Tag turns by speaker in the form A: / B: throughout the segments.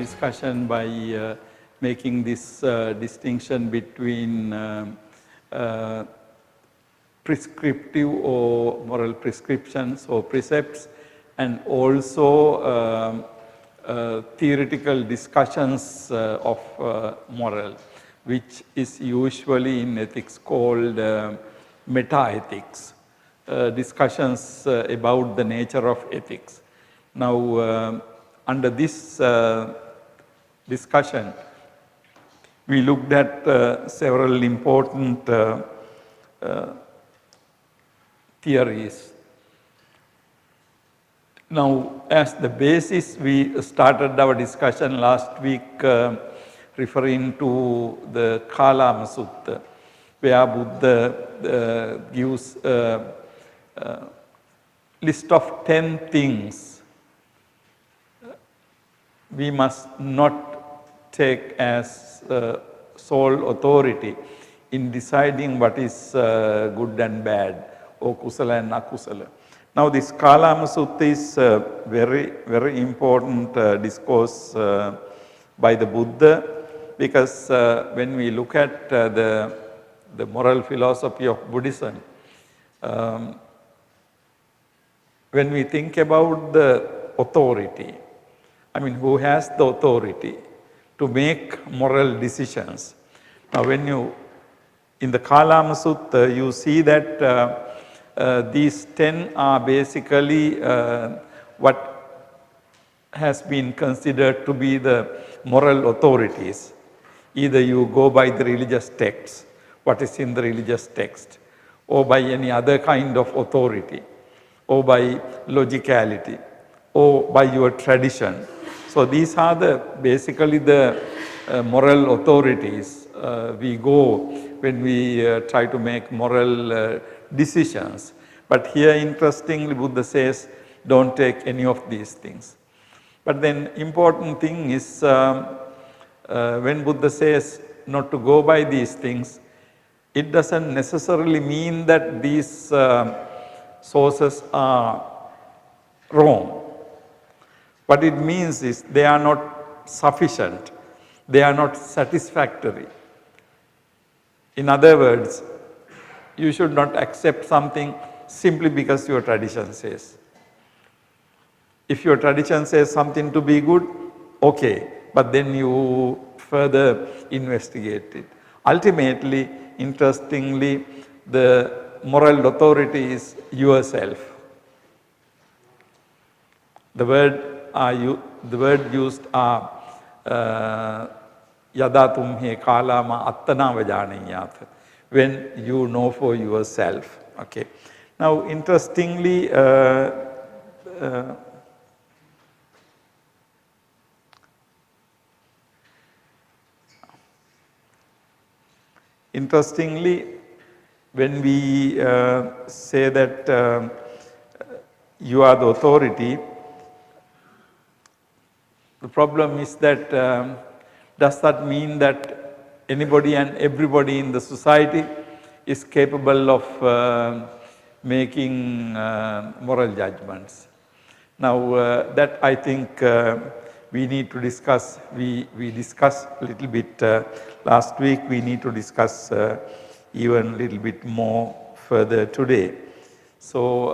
A: discussion by making this distinction between prescriptive or moral prescriptions or precepts, and also theoretical discussions of moral, which is usually in ethics called meta-ethics, discussions about the nature of ethics. Now, under this discussion, we looked at several important theories. Now, as the basis, we started our discussion last week referring to the Kalama Sutta, where Buddha gives a list of 10 things we must not take as sole authority in deciding what is good and bad, or kusala and akusala. Now, this Kalama Sutta is a very important discourse by the Buddha, because when we look at the moral philosophy of Buddhism, when we think about the authority, I mean, who has the authority to make moral decisions? Now, when you, in the Kalama Sutta, you see that these 10 are basically what has been considered to be the moral authorities. Either you go by the religious text, what is in the religious text, or by any other kind of authority, or by logicality, or by your tradition. So these are basically the moral authorities we go when we try to make moral decisions. But here, interestingly, Buddha says, don't take any of these things. But then important thing is when Buddha says not to go by these things, it doesn't necessarily mean that these sources are wrong. What it means is they are not sufficient, they are not satisfactory. In other words, you should not accept something simply because your tradition says. If your tradition says something to be good, okay, but then you further investigate it. Ultimately, interestingly, the moral authority is yourself. The word used are yada tumhe kalama attana vajaniyat, when you know for yourself. Okay. Now, interestingly, when we say that you are the authority, the problem is that does that mean that anybody and everybody in the society is capable of making moral judgments? Now, that I think we need to discuss. We discussed a little bit last week. We need to discuss even a little bit more further today. So,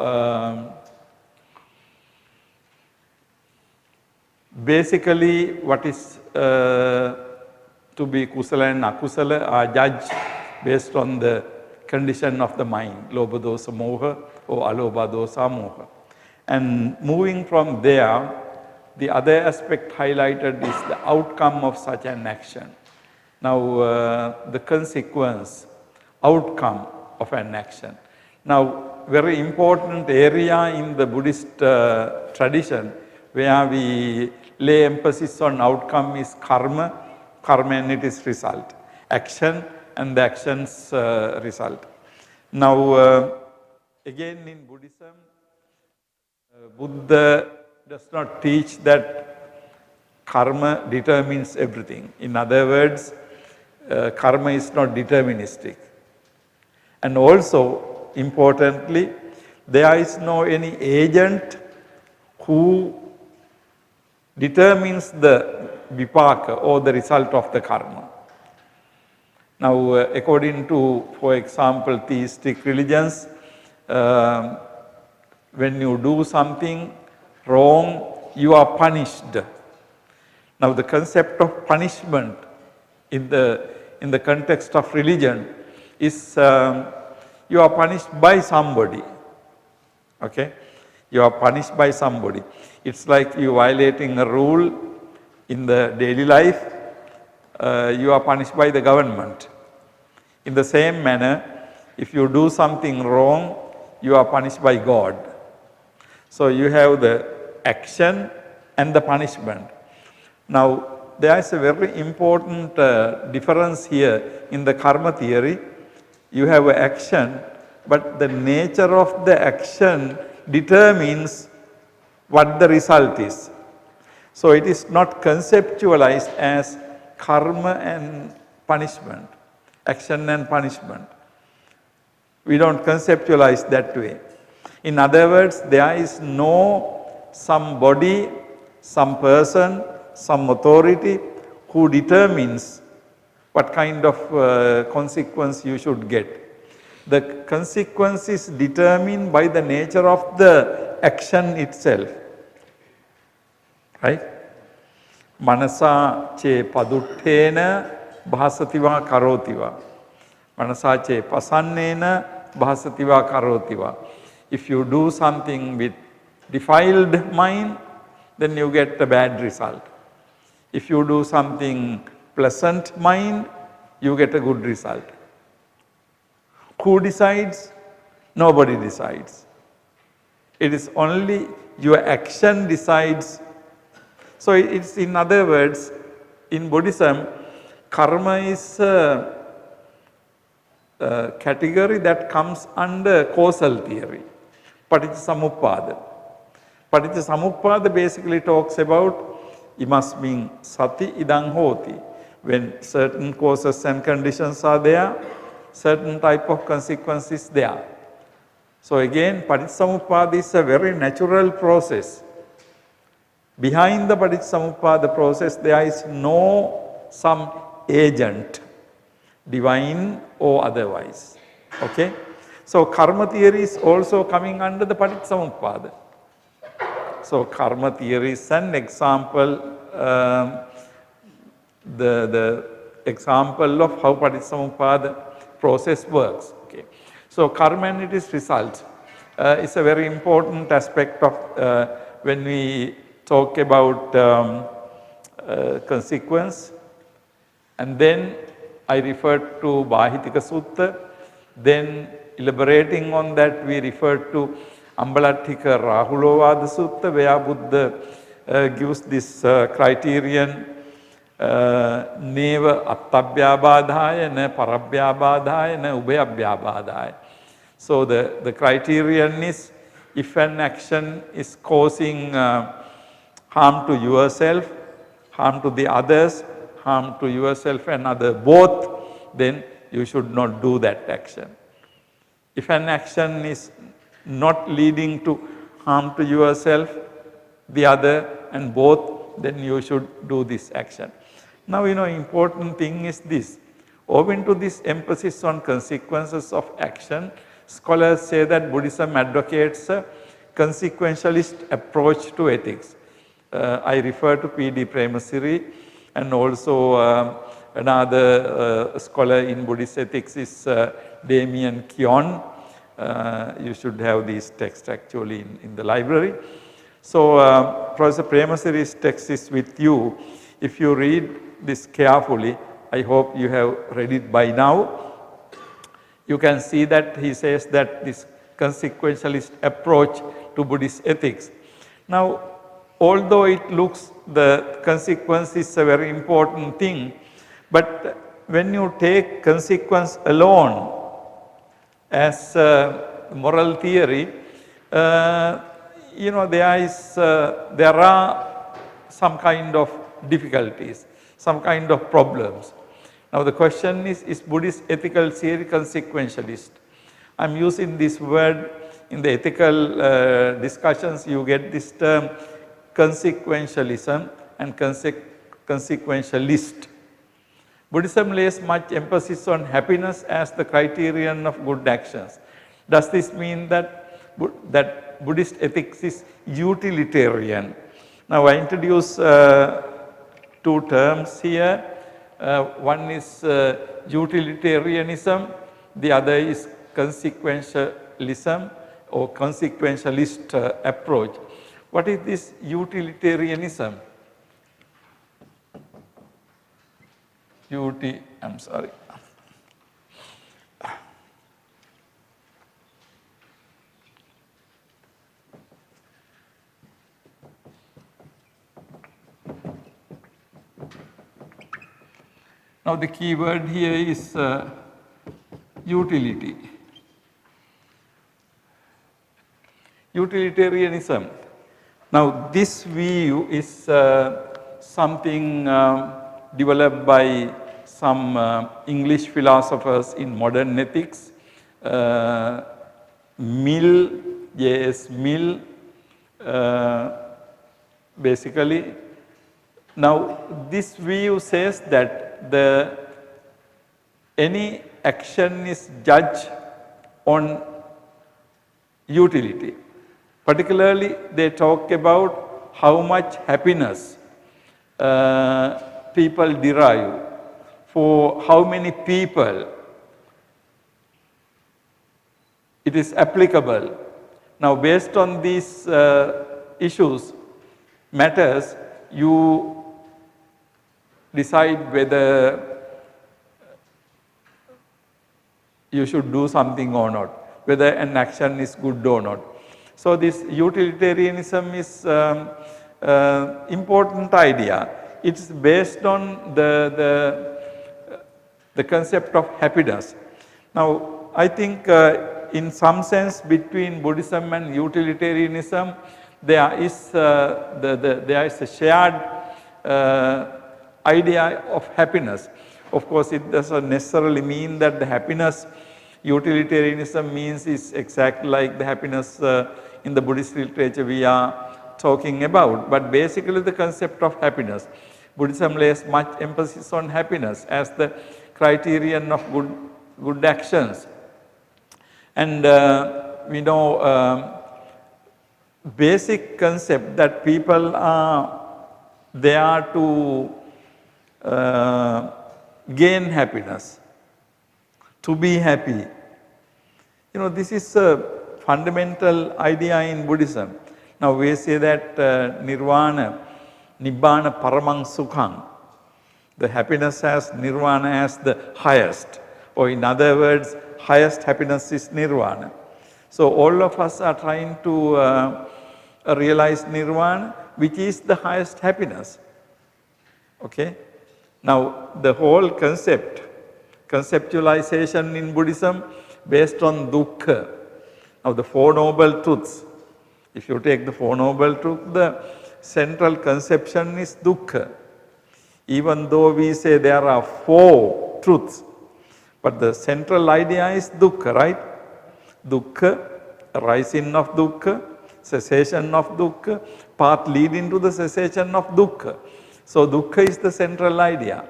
A: basically, what is to be kusala and akusala are judged based on the condition of the mind, lobha dosa moha or alobha dosa moha. And moving from there, the other aspect highlighted is the outcome of such an action. Now, the consequence, outcome of an action. Now, very important area in the Buddhist tradition where we lay emphasis on outcome is karma, karma and its result, action and the action's result. Now, again in Buddhism, Buddha does not teach that karma determines everything. In other words, karma is not deterministic. And also, importantly, there is no any agent who determines the vipaka or the result of the karma. Now, according to, for example, theistic religions, when you do something wrong, you are punished. Now, the concept of punishment in the context of religion is you are punished by somebody. Okay? You are punished by somebody. It's like you violating a rule in the daily life, you are punished by the government. In the same manner, if you do something wrong, you are punished by God. So you have the action and the punishment. Now, there is a very important difference here in the karma theory. You have an action, but the nature of the action determines what the result is. So it is not conceptualized as karma and punishment, action and punishment. We don't conceptualize that way. In other words, there is no somebody, some person, some authority who determines what kind of consequence you should get. The consequence is determined by the nature of the action itself. Right? Manasa che paduttena bhasativa karotiva. Manasa che pasannena bhasativa karotiva. If you do something with defiled mind, then you get a bad result. If you do something pleasant mind, you get a good result. Who decides? Nobody decides. It is only your action decides. So it's, in other words, in Buddhism, karma is a category that comes under causal theory, Paticcasamuppada. Paticcasamuppada basically talks about imasmin sati idang hoti. When certain causes and conditions are there, certain type of consequences there. So again, Paticcasamuppada is a very natural process. Behind the Paticcasamuppada process, there is no some agent, divine or otherwise. Okay? So karma theory is also coming under the Paticcasamuppada. So karma theory is an example, the example of how Paticcasamuppada process works. Okay. So karma and its result is a very important aspect of when we talk about consequence. And then I referred to Bahitika Sutta. Then elaborating on that, we referred to Ambalatthika Rahulovada Sutta, where Buddha gives this criterion, neva attabhyabadhaya, na parabhyabadhaya, na ubhayabhyabadhaya. So the criterion is, if an action is causing harm to yourself, harm to the others, harm to yourself and other both, then you should not do that action. If an action is not leading to harm to yourself, the other and both, then you should do this action. Now, important thing is this. Owing to this emphasis on consequences of action, scholars say that Buddhism advocates a consequentialist approach to ethics. I refer to P.D. Premasiri, and also another scholar in Buddhist ethics is Damien Keown. You should have these texts actually in the library. So Professor Premasiri's text is with you. If you read this carefully, I hope you have read it by now, you can see that he says that this consequentialist approach to Buddhist ethics. Now, although it looks the consequence is a very important thing, but when you take consequence alone as moral theory, there are some kind of difficulties, some kind of problems. Now the question is Buddhist ethical theory consequentialist? I am using this word in the ethical discussions. You get this term consequentialism and consequentialist. Buddhism lays much emphasis on happiness as the criterion of good actions. Does this mean that, Buddhist ethics is utilitarian? Now I introduce two terms here. One is utilitarianism, the other is consequentialism or consequentialist approach. What is this utilitarianism? I'm sorry. Now the key word here is utility. Utilitarianism. Now this view is something developed by some English philosophers in modern ethics. Mill, J.S. Mill, basically. Now this view says that any action is judged on utility. Particularly they talk about how much happiness people derive, for how many people it is applicable. Now based on these issues, matters, you decide whether you should do something or not, whether an action is good or not. So this utilitarianism is important idea. It's based on the concept of happiness. Now I think in some sense between Buddhism and utilitarianism there is a shared idea of happiness. Of course, it doesn't necessarily mean that the happiness utilitarianism means is exactly like the happiness in the Buddhist literature we are talking about, but basically the concept of happiness. Buddhism lays much emphasis on happiness as the criterion of good actions. And we know basic concept that people are there to gain happiness, to be happy. You know, this is a fundamental idea in Buddhism. Now we say that nirvana, nibbana paramang sukhang, the happiness as nirvana as the highest, or in other words, highest happiness is nirvana. So all of us are trying to realize nirvana, which is the highest happiness. Okay? Now the whole conceptualization in Buddhism based on dukkha. Now the Four Noble Truths. If you take the Four Noble Truths, the central conception is dukkha. Even though we say there are four truths, but the central idea is dukkha, right? Dukkha, arising of dukkha, cessation of dukkha, path leading to the cessation of dukkha. So dukkha is the central idea.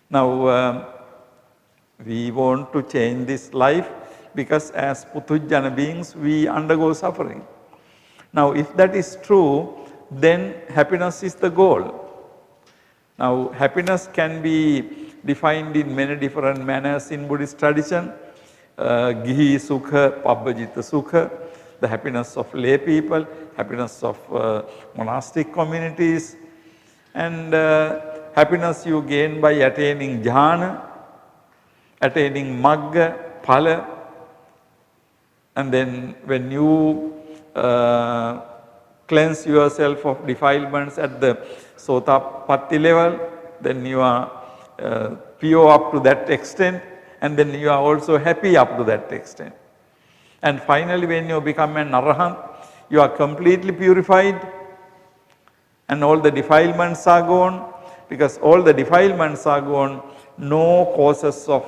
A: Now we want to change this life because as Puthujjana beings we undergo suffering. Now if that is true, then happiness is the goal. Now happiness can be defined in many different manners in Buddhist tradition. Gihi sukha, pabbajita sukha, the happiness of lay people, happiness of monastic communities, and happiness you gain by attaining jhana, attaining magga, phala, and then when you cleanse yourself of defilements at the Sotapatti level, then you are pure up to that extent, and then you are also happy up to that extent. And finally when you become an arahant, you are completely purified and all the defilements are gone. Because all the defilements are gone, no causes of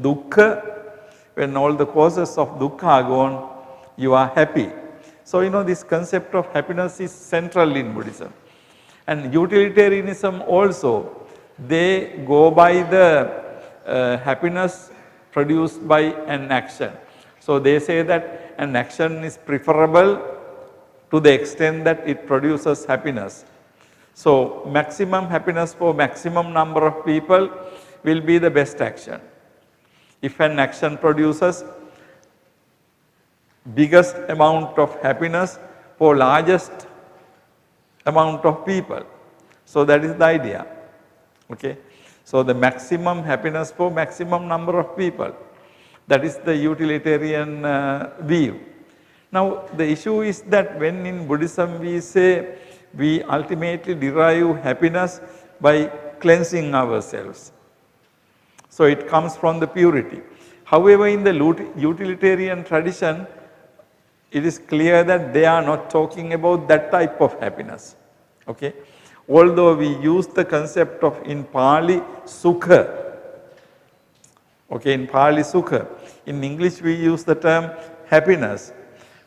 A: dukkha. When all the causes of dukkha are gone, you are happy. So you know this concept of happiness is central in Buddhism. And utilitarianism also, they go by the happiness produced by an action. So they say that an action is preferable to the extent that it produces happiness. So maximum happiness for maximum number of people will be the best action. If an action produces biggest amount of happiness for largest amount of people. So that is the idea. Okay. So the maximum happiness for maximum number of people. That is the utilitarian view. Now the issue is that when in Buddhism we say we ultimately derive happiness by cleansing ourselves. So it comes from the purity. However, in the utilitarian tradition, it is clear that they are not talking about that type of happiness. Okay? Although we use the concept of in Pali sukha. Okay, in Pali sukha. In English we use the term happiness.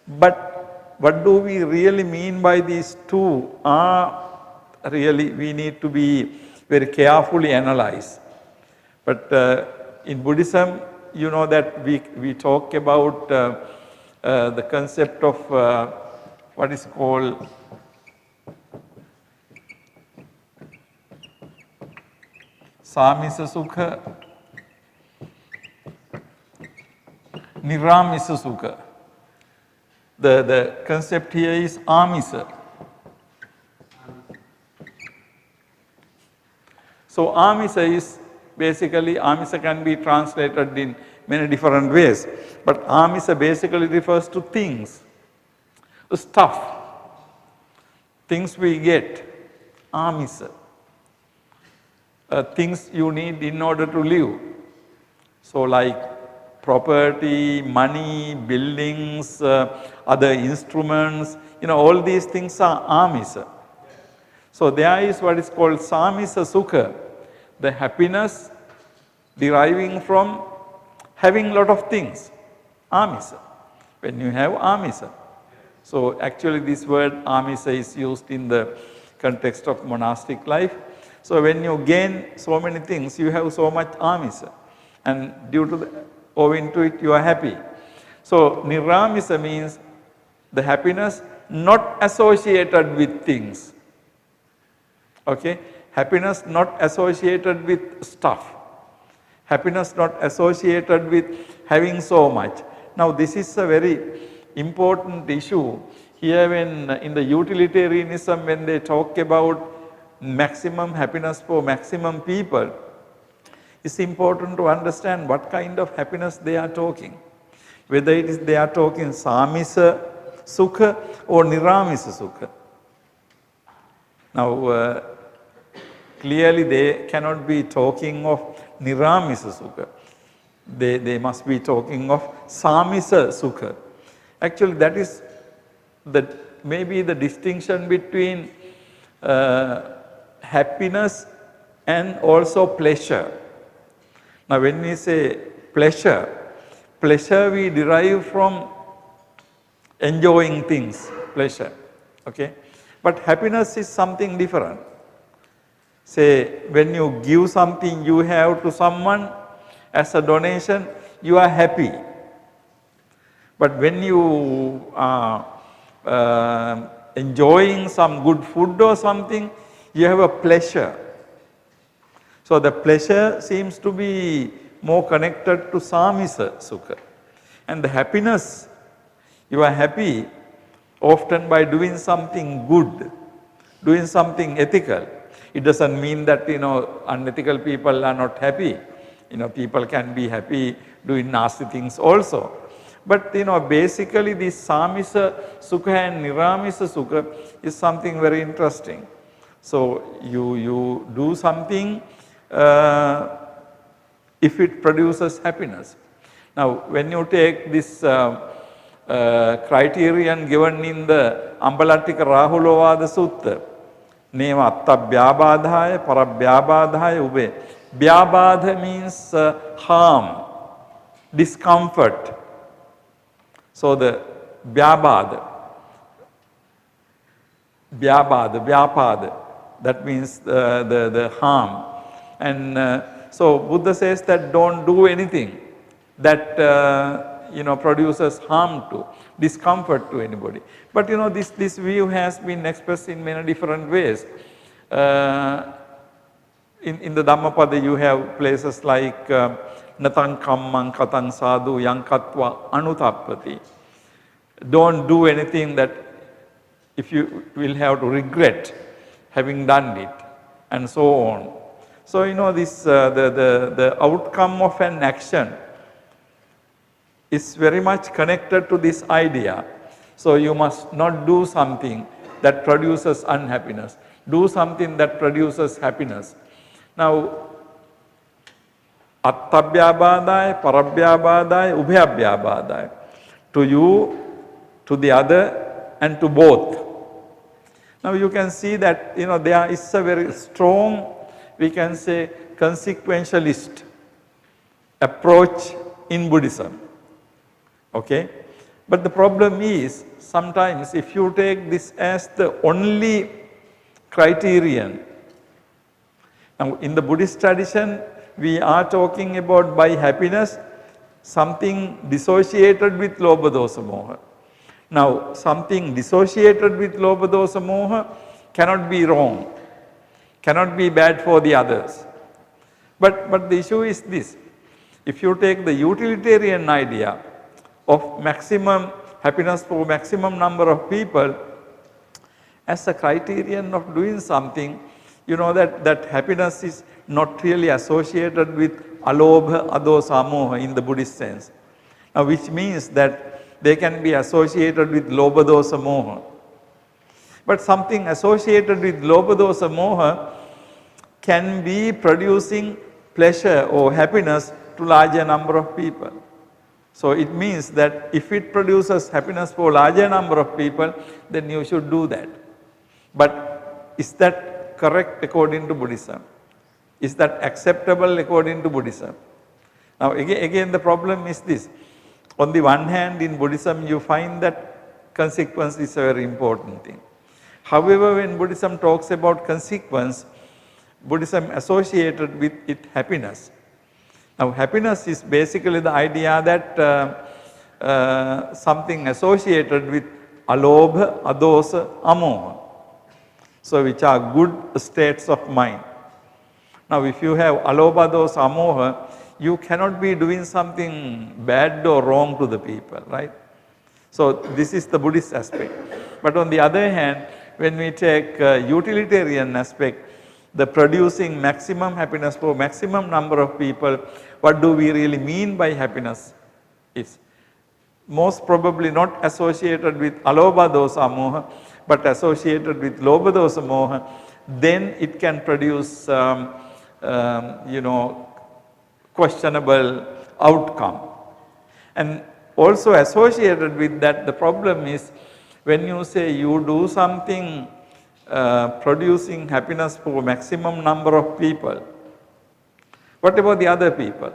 A: But what do we really mean by these two are really we need to be very carefully analyzed. But in Buddhism, you know that we talk about the concept of what is called Samisa Sukha, Niramisa Sukha. The concept here is Amisa. So Amisa is basically, Amisa can be translated in many different ways. But Amisa basically refers to things, stuff, things we get, Amisa. Things you need in order to live. So like property, money, buildings, other instruments, all these things are Amisa. So there is what is called Samisa Sukha, the happiness deriving from having a lot of things, Amisa, when you have Amisa. So actually this word Amisa is used in the context of monastic life. So when you gain so many things, you have so much Amisa, and owing to it you are happy. So Niramisa means the happiness not associated with things. Okay? Happiness not associated with stuff. Happiness not associated with having so much. Now this is a very important issue. Here when in the utilitarianism, when they talk about maximum happiness for maximum people, it's important to understand what kind of happiness they are talking. Whether it is they are talking Samisa Sukha or Niramisa Sukha. Now clearly they cannot be talking of Niramisa Sukha. They must be talking of Samisa Sukha. Actually that is maybe the distinction between happiness and also pleasure. Now when we say pleasure we derive from enjoying things, pleasure. Okay? But happiness is something different. Say when you give something you have to someone as a donation, you are happy. But when you are enjoying some good food or something, you have a pleasure. So the pleasure seems to be more connected to Samisa Sukha. And the happiness, you are happy often by doing something good, doing something ethical. It doesn't mean that unethical people are not happy. People can be happy doing nasty things also. But basically this Samisa Sukha and Niramisa Sukha is something very interesting. So you do something if it produces happiness. Now when you take this criterion given in the Ambalattika Rahulovada Sutta, Neva Atta Vyabadhaya, Paravyabadhaya Ube. Vyabadha means harm, discomfort. So the Vyabadha, Vyapada, That means the harm. And so Buddha says that don't do anything that produces harm to, discomfort to anybody. But this view has been expressed in many different ways. In the Dhammapada you have places like Natang kammang katang sadhu yang katva anutappati. Don't do anything that if you will have to regret having done it, and so on. So this the outcome of an action is very much connected to this idea. So you must not do something that produces unhappiness. Do something that produces happiness. Now, attabhyabadaya, parabhyabadaya, ubhyabhyabadaya. To you, to the other, and to both. Now you can see that there is a very strong, we can say, consequentialist approach in Buddhism. Okay? But the problem is, sometimes if you take this as the only criterion. Now in the Buddhist tradition, we are talking about by happiness something dissociated with lobha dosa moha. Now something dissociated with lobha dosa moha cannot be wrong, cannot be bad for the others. But the issue is this: if you take the utilitarian idea of maximum happiness for maximum number of people as a criterion of doing something, that happiness is not really associated with alobha, adosa, amoha in the Buddhist sense. Now which means that they can be associated with lobha, dosa, moha. But something associated with lobha, dosa, moha can be producing pleasure or happiness to larger number of people. So it means that if it produces happiness for larger number of people, then you should do that. But is that correct according to Buddhism? Is that acceptable according to Buddhism? Now again the problem is this. On the one hand, in Buddhism you find that consequence is a very important thing. However, when Buddhism talks about consequence, Buddhism associated with it happiness. Now happiness is basically the idea that something associated with alobha, adosa, amoha. So which are good states of mind. Now if you have alobha, dosa, amoha, you cannot be doing something bad or wrong to the people, right? So this is the Buddhist aspect. But on the other hand, when we take utilitarian aspect, the producing maximum happiness for maximum number of people, what do we really mean by happiness? It's most probably not associated with alobha, dosa, amoha, but associated with lobha, dosa, moha. Then it can produce questionable outcome. And also associated with that, the problem is when you say you do something producing happiness for maximum number of people, what about the other people?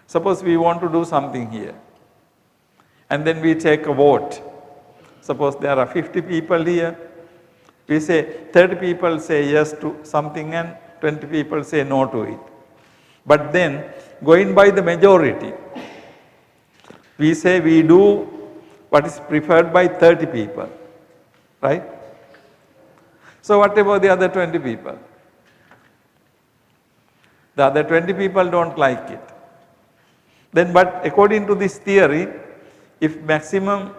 A: Suppose we want to do something here and then we take a vote. Suppose there are 50 people here. We say 30 people say yes to something and 20 people say no to it. But then going by the majority, we say we do what is preferred by 30 people, right? So what about the other 20 people? The other 20 people don't like it. Then but according to this theory, if maximum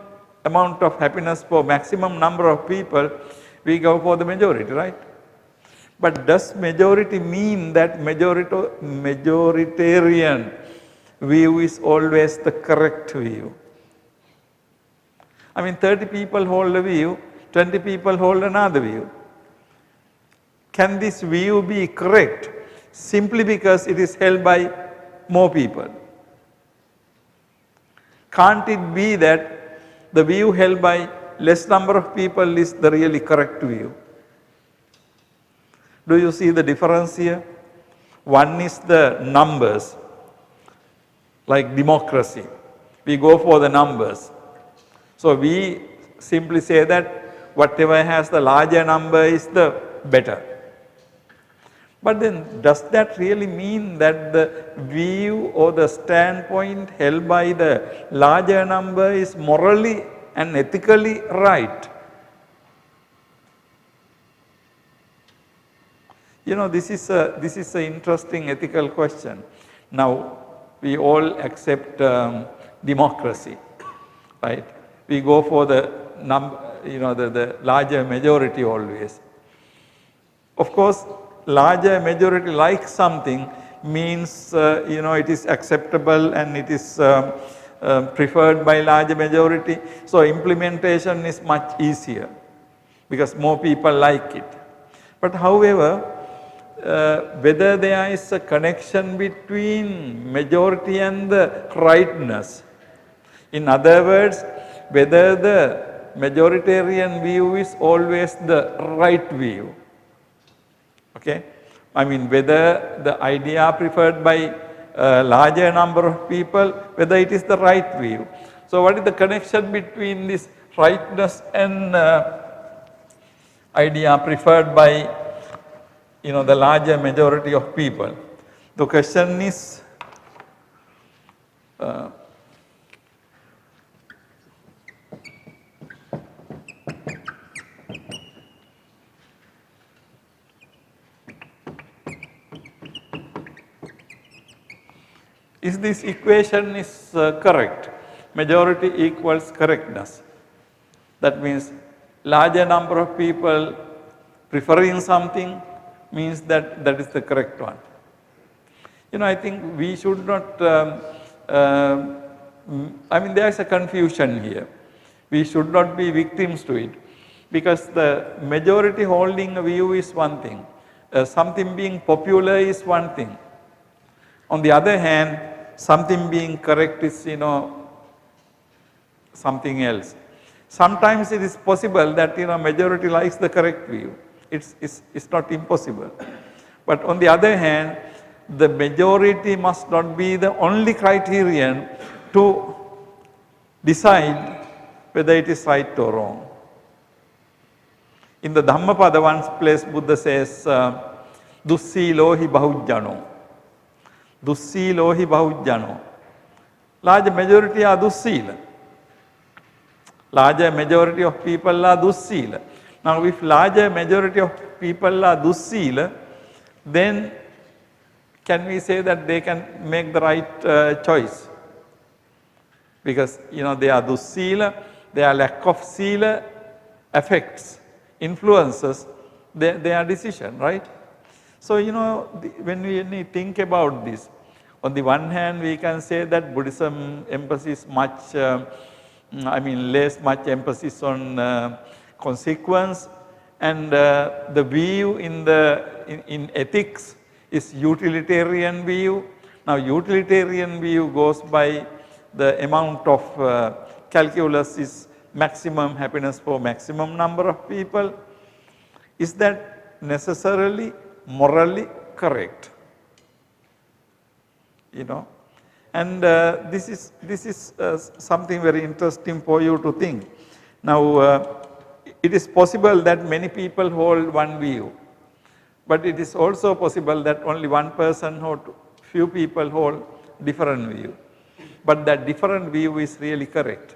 A: amount of happiness for maximum number of people, we go for the majority, right? But does majority mean that majoritarian view is always the correct view? I mean 30 people hold a view, 20 people hold another view. Can this view be correct simply because it is held by more people? Can't it be that the view held by less number of people is the really correct view? Do you see the difference here? One is the numbers, like democracy. We go for the numbers. So we simply say that whatever has the larger number is the better. But then does that really mean that the view or the standpoint held by the larger number is morally and ethically right? You know, this is an interesting ethical question. Now, we all accept democracy, right? We go for the the larger majority always. Of course, larger majority like something means it is acceptable and it is preferred by larger majority. So implementation is much easier because more people like it. But however, whether there is a connection between majority and the rightness. In other words, whether the majoritarian view is always the right view. Okay? I mean, whether the idea preferred by a larger number of people, whether it is the right view. So what is the connection between this rightness and idea preferred by the larger majority of people? The question is, is this equation is correct? Majority equals correctness. That means larger number of people preferring something means that that is the correct one. I think we should not, there is a confusion here. We should not be victims to it because the majority holding a view is one thing. Something being popular is one thing. On the other hand, something being correct is, something else. Sometimes it is possible that, majority likes the correct view. It's not impossible. But on the other hand, the majority must not be the only criterion to decide whether it is right or wrong. In the Dhammapada, one place Buddha says, Dussilo hi bahujjano. Dussilo hi bahujjano. Large majority are dussila. Larger majority of people are dussila. Now, if larger majority of people are dussila, then can we say that they can make the right choice? Because, they are dussila, their lack of sila affects, influences their decision, right? So, when we think about this, on the one hand, we can say that Buddhism emphasis much, less much emphasis on consequence, and the view in ethics is utilitarian view. Now, utilitarian view goes by the amount of calculus is maximum happiness for maximum number of people. Is that necessarily morally correct? And this is something very interesting for you to think. Now, it is possible that many people hold one view, but it is also possible that only one person or few people hold different view. But that different view is really correct.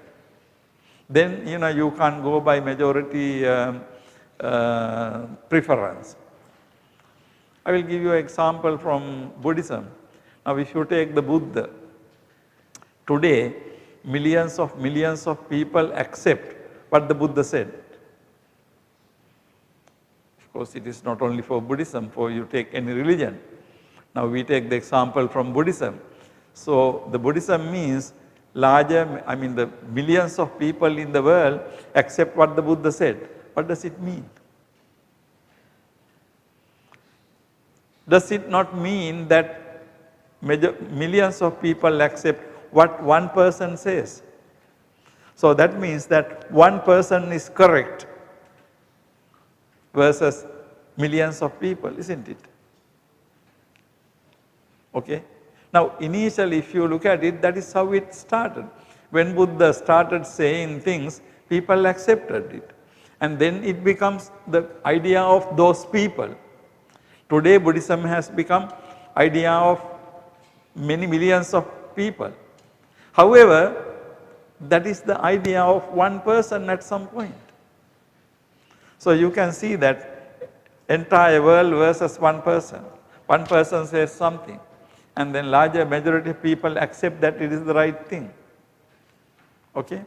A: Then, you can't go by majority preference. I will give you an example from Buddhism. Now, if you take the Buddha, today millions of people accept what the Buddha said. Of course, it is not only for Buddhism, for you take any religion. Now, we take the example from Buddhism. So, the Buddhism means the millions of people in the world accept what the Buddha said. What does it mean? Does it not mean that millions of people accept what one person says? So that means that one person is correct versus millions of people, isn't it? Okay. Now, initially, if you look at it, that is how it started. When Buddha started saying things, people accepted it. and then it becomes the idea of those people. Today Buddhism has become idea of many millions of people. However, that is the idea of one person at some point. So you can see that entire world versus one person. One person says something, and then larger majority of people accept that it is the right thing. Okay?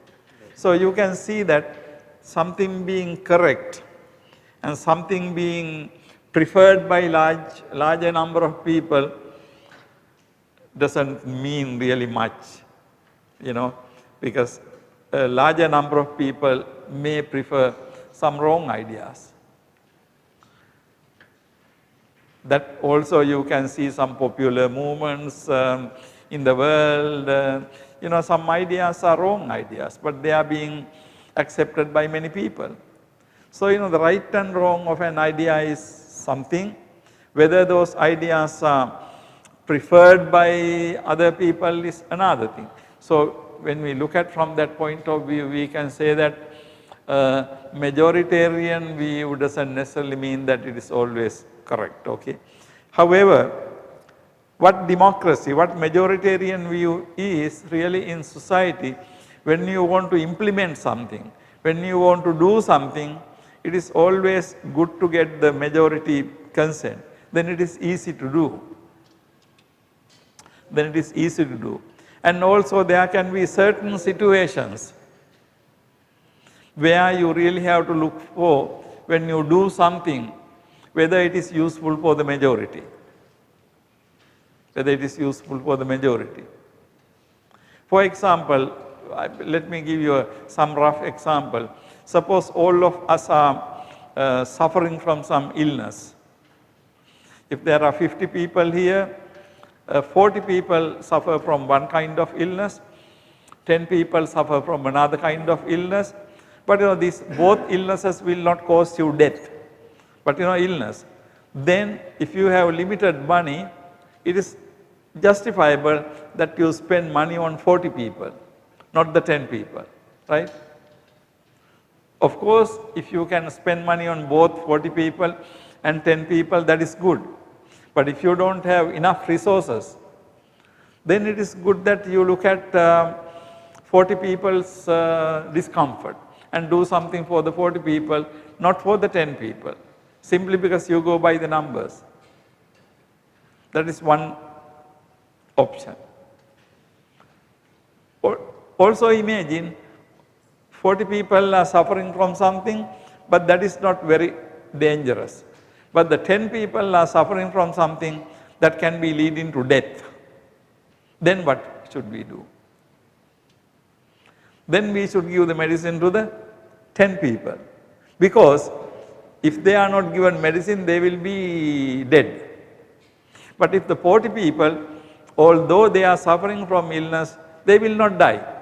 A: So you can see that something being correct and something being preferred by larger number of people doesn't mean really much, because a larger number of people may prefer some wrong ideas. That also you can see some popular movements in the world. Some ideas are wrong ideas, but they are being accepted by many people. So, the right and wrong of an idea is something. Whether those ideas are preferred by other people is another thing. So, when we look at from that point of view, we can say that majoritarian view doesn't necessarily mean that it is always correct. Okay. However, what democracy, what majoritarian view is really in society, when you want to implement something, when you want to do something, it is always good to get the majority consent. Then it is easy to do. And also there can be certain situations where you really have to look for, when you do something, whether it is useful for the majority. For example, let me give you some rough example. Suppose all of us are suffering from some illness. If there are 50 people here, 40 people suffer from one kind of illness, 10 people suffer from another kind of illness. But these both illnesses will not cause you death, but illness. Then if you have limited money, it is justifiable that you spend money on 40 people, not the 10 people, right? Of course, if you can spend money on both 40 people and 10 people, that is good. But if you don't have enough resources, then it is good that you look at 40 people's discomfort and do something for the 40 people, not for the 10 people, simply because you go by the numbers. That is one option. Also imagine 40 people are suffering from something, but that is not very dangerous. But the 10 people are suffering from something that can be leading to death. Then what should we do? Then we should give the medicine to the 10 people. Because if they are not given medicine, they will be dead. But if the 40 people, although they are suffering from illness, they will not die.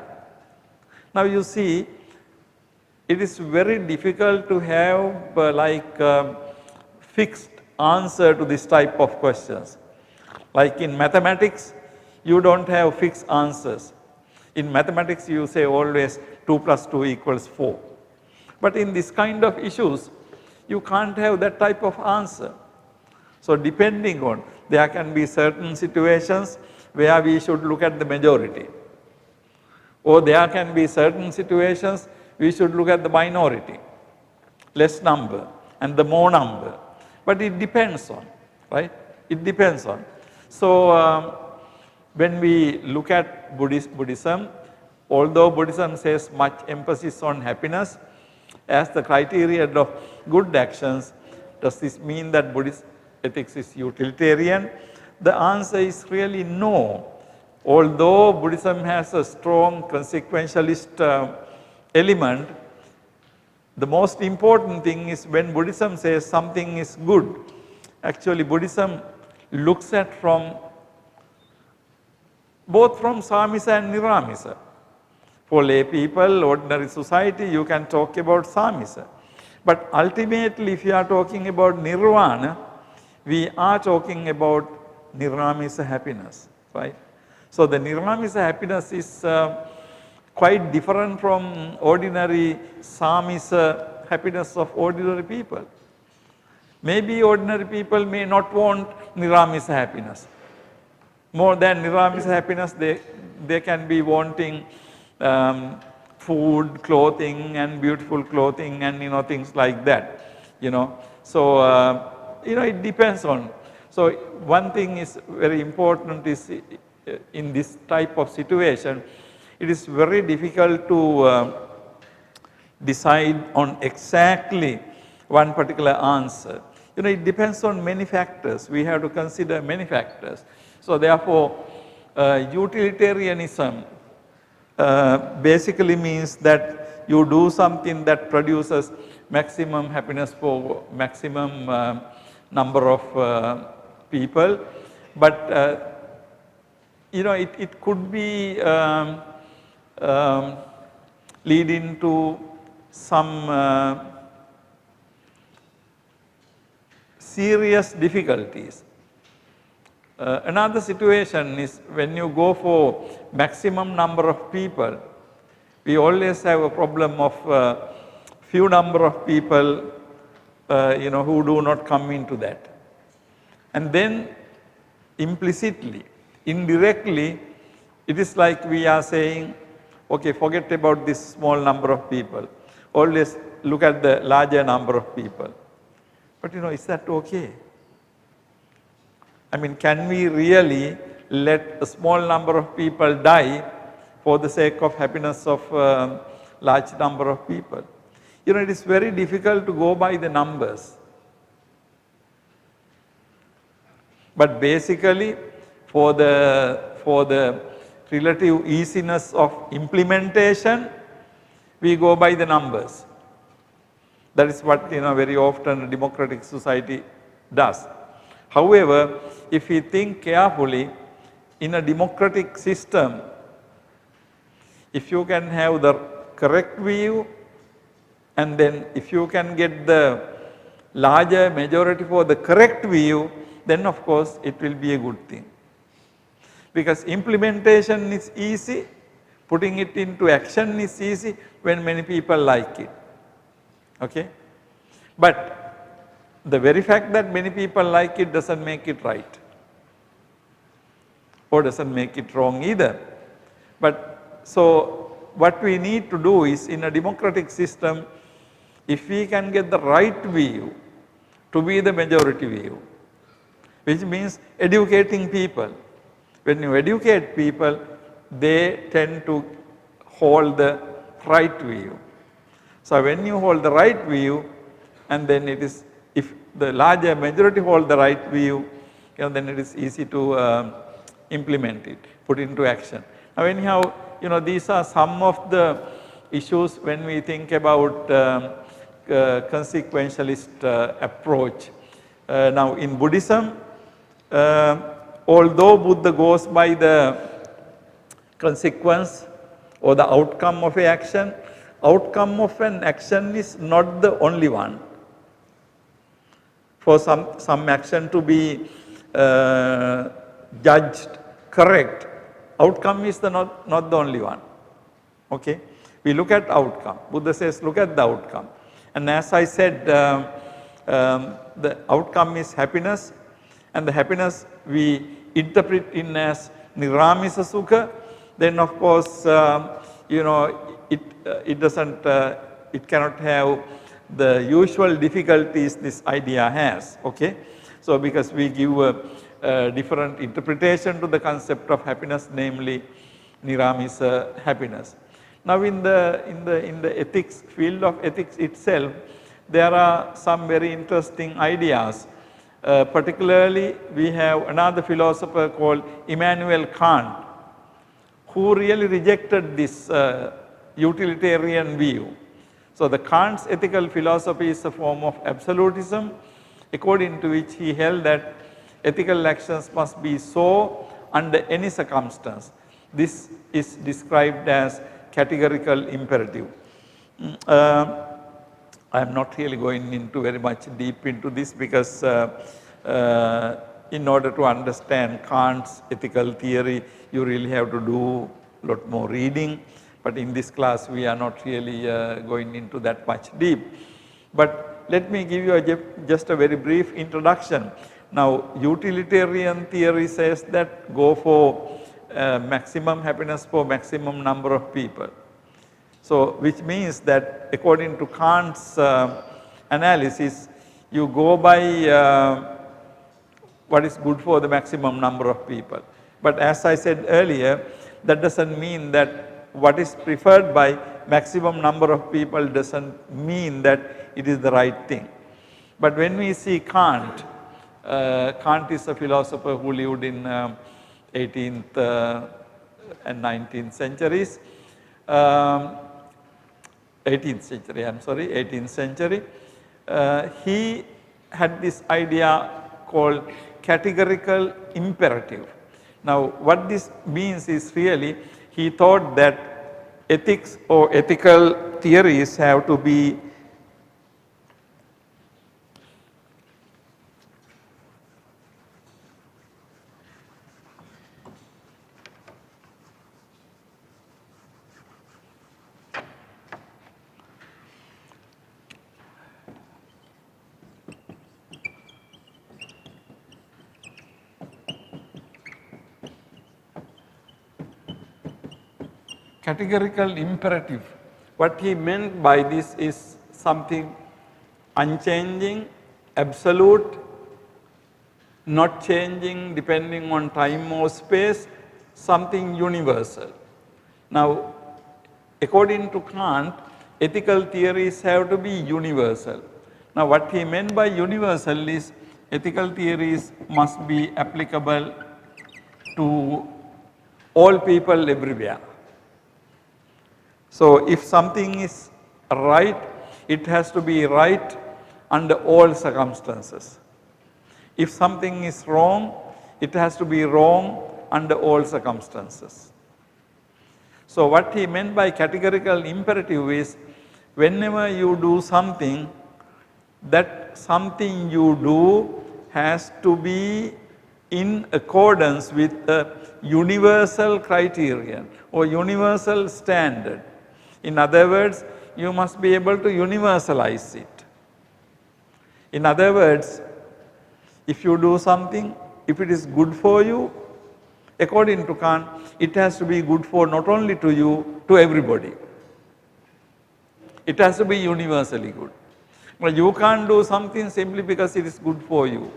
A: Now you see, it is very difficult to have fixed answer to this type of questions. Like in mathematics, you don't have fixed answers. In mathematics, you say always 2 plus 2 equals 4. But in this kind of issues, you can't have that type of answer. So depending on, there can be certain situations where we should look at the majority. Or there can be certain situations we should look at the minority, less number and the more number. But it depends on, right? It depends on. So when we look at Buddhism, although Buddhism says much emphasis on happiness as the criterion of good actions, does this mean that Buddhist ethics is utilitarian? The answer is really no. Although Buddhism has a strong consequentialist element, the most important thing is when Buddhism says something is good, actually Buddhism looks at both from Samisa and Niramisa. For lay people, ordinary society, you can talk about Samisa. But ultimately, if you are talking about Nirvana, we are talking about Niramisa happiness, right? So the Niramisa happiness is quite different from ordinary Samisa happiness of ordinary people. Maybe ordinary people may not want Niramisa happiness. More than Niramisa happiness, they can be wanting food, clothing, and beautiful clothing, and things like that. So it depends on. So one thing is very important is in this type of situation, it is very difficult to decide on exactly one particular answer. It depends on many factors. We have to consider many factors. So therefore, utilitarianism basically means that you do something that produces maximum happiness for maximum number of people, but it could be leading to some serious difficulties. Another situation is when you go for maximum number of people, we always have a problem of few number of people who do not come into that. And then implicitly, indirectly, it is like we are saying, okay, forget about this small number of people. Always look at the larger number of people. But is that okay? I mean, can we really let a small number of people die for the sake of happiness of large number of people? It is very difficult to go by the numbers. But basically, for the relative easiness of implementation, we go by the numbers. That is what very often a democratic society does. However, if we think carefully, in a democratic system, if you can have the correct view, and then if you can get the larger majority for the correct view, then of course it will be a good thing. Because implementation is easy, putting it into action is easy when many people like it. Okay? But the very fact that many people like it doesn't make it right, or doesn't make it wrong either. But so what we need to do is, in a democratic system, if we can get the right view to be the majority view, which means educating people. When you educate people, they tend to hold the right view. So when you hold the right view, and then it is, if the larger majority hold the right view, then it is easy to implement it, put into action. Now anyhow, these are some of the issues when we think about consequentialist approach. Now in Buddhism, although Buddha goes by the consequence or the outcome of an action, outcome of an action is not the only one. For some action to be judged correct, outcome is not the only one. Okay? We look at outcome. Buddha says look at the outcome. And as I said, the outcome is happiness, and the happiness we interpret in as Niramisa Sukha. Then of course, it doesn't, it cannot have the usual difficulties this idea has. Okay? So because we give a different interpretation to the concept of happiness, namely Niramisa happiness. Now in the ethics, field of ethics itself, there are some very interesting ideas. Particularly, we have another philosopher called Immanuel Kant, who really rejected this utilitarian view. So the Kant's ethical philosophy is a form of absolutism, according to which he held that ethical actions must be so under any circumstance. This is described as categorical imperative. I am not really going into very much deep into this, because in order to understand Kant's ethical theory, you really have to do a lot more reading. But in this class, we are not really going into that much deep. But let me give you just a very brief introduction. Now, utilitarian theory says that go for maximum happiness for maximum number of people. So, which means that according to Kant's analysis, you go by what is good for the maximum number of people. But as I said earlier, that does not mean that what is preferred by maximum number of people does not mean that it is the right thing. But when we see Kant, Kant is a philosopher who lived in 18th and 19th centuries. 18th century, I am sorry, 18th century. He had this idea called categorical imperative. Now, what this means is really he thought that ethics or ethical theories have to be categorical imperative. What he meant by this is something unchanging, absolute, not changing depending on time or space, something universal. Now, according to Kant, ethical theories have to be universal. Now, what he meant by universal is ethical theories must be applicable to all people everywhere. So, if something is right, it has to be right under all circumstances. If something is wrong, it has to be wrong under all circumstances. So, what he meant by categorical imperative is whenever you do something, that something you do has to be in accordance with a universal criterion or universal standard. In other words, you must be able to universalize it. In other words, if you do something, if it is good for you, according to Kant, it has to be good for not only to you, to everybody. It has to be universally good. Well, you can't do something simply because it is good for you.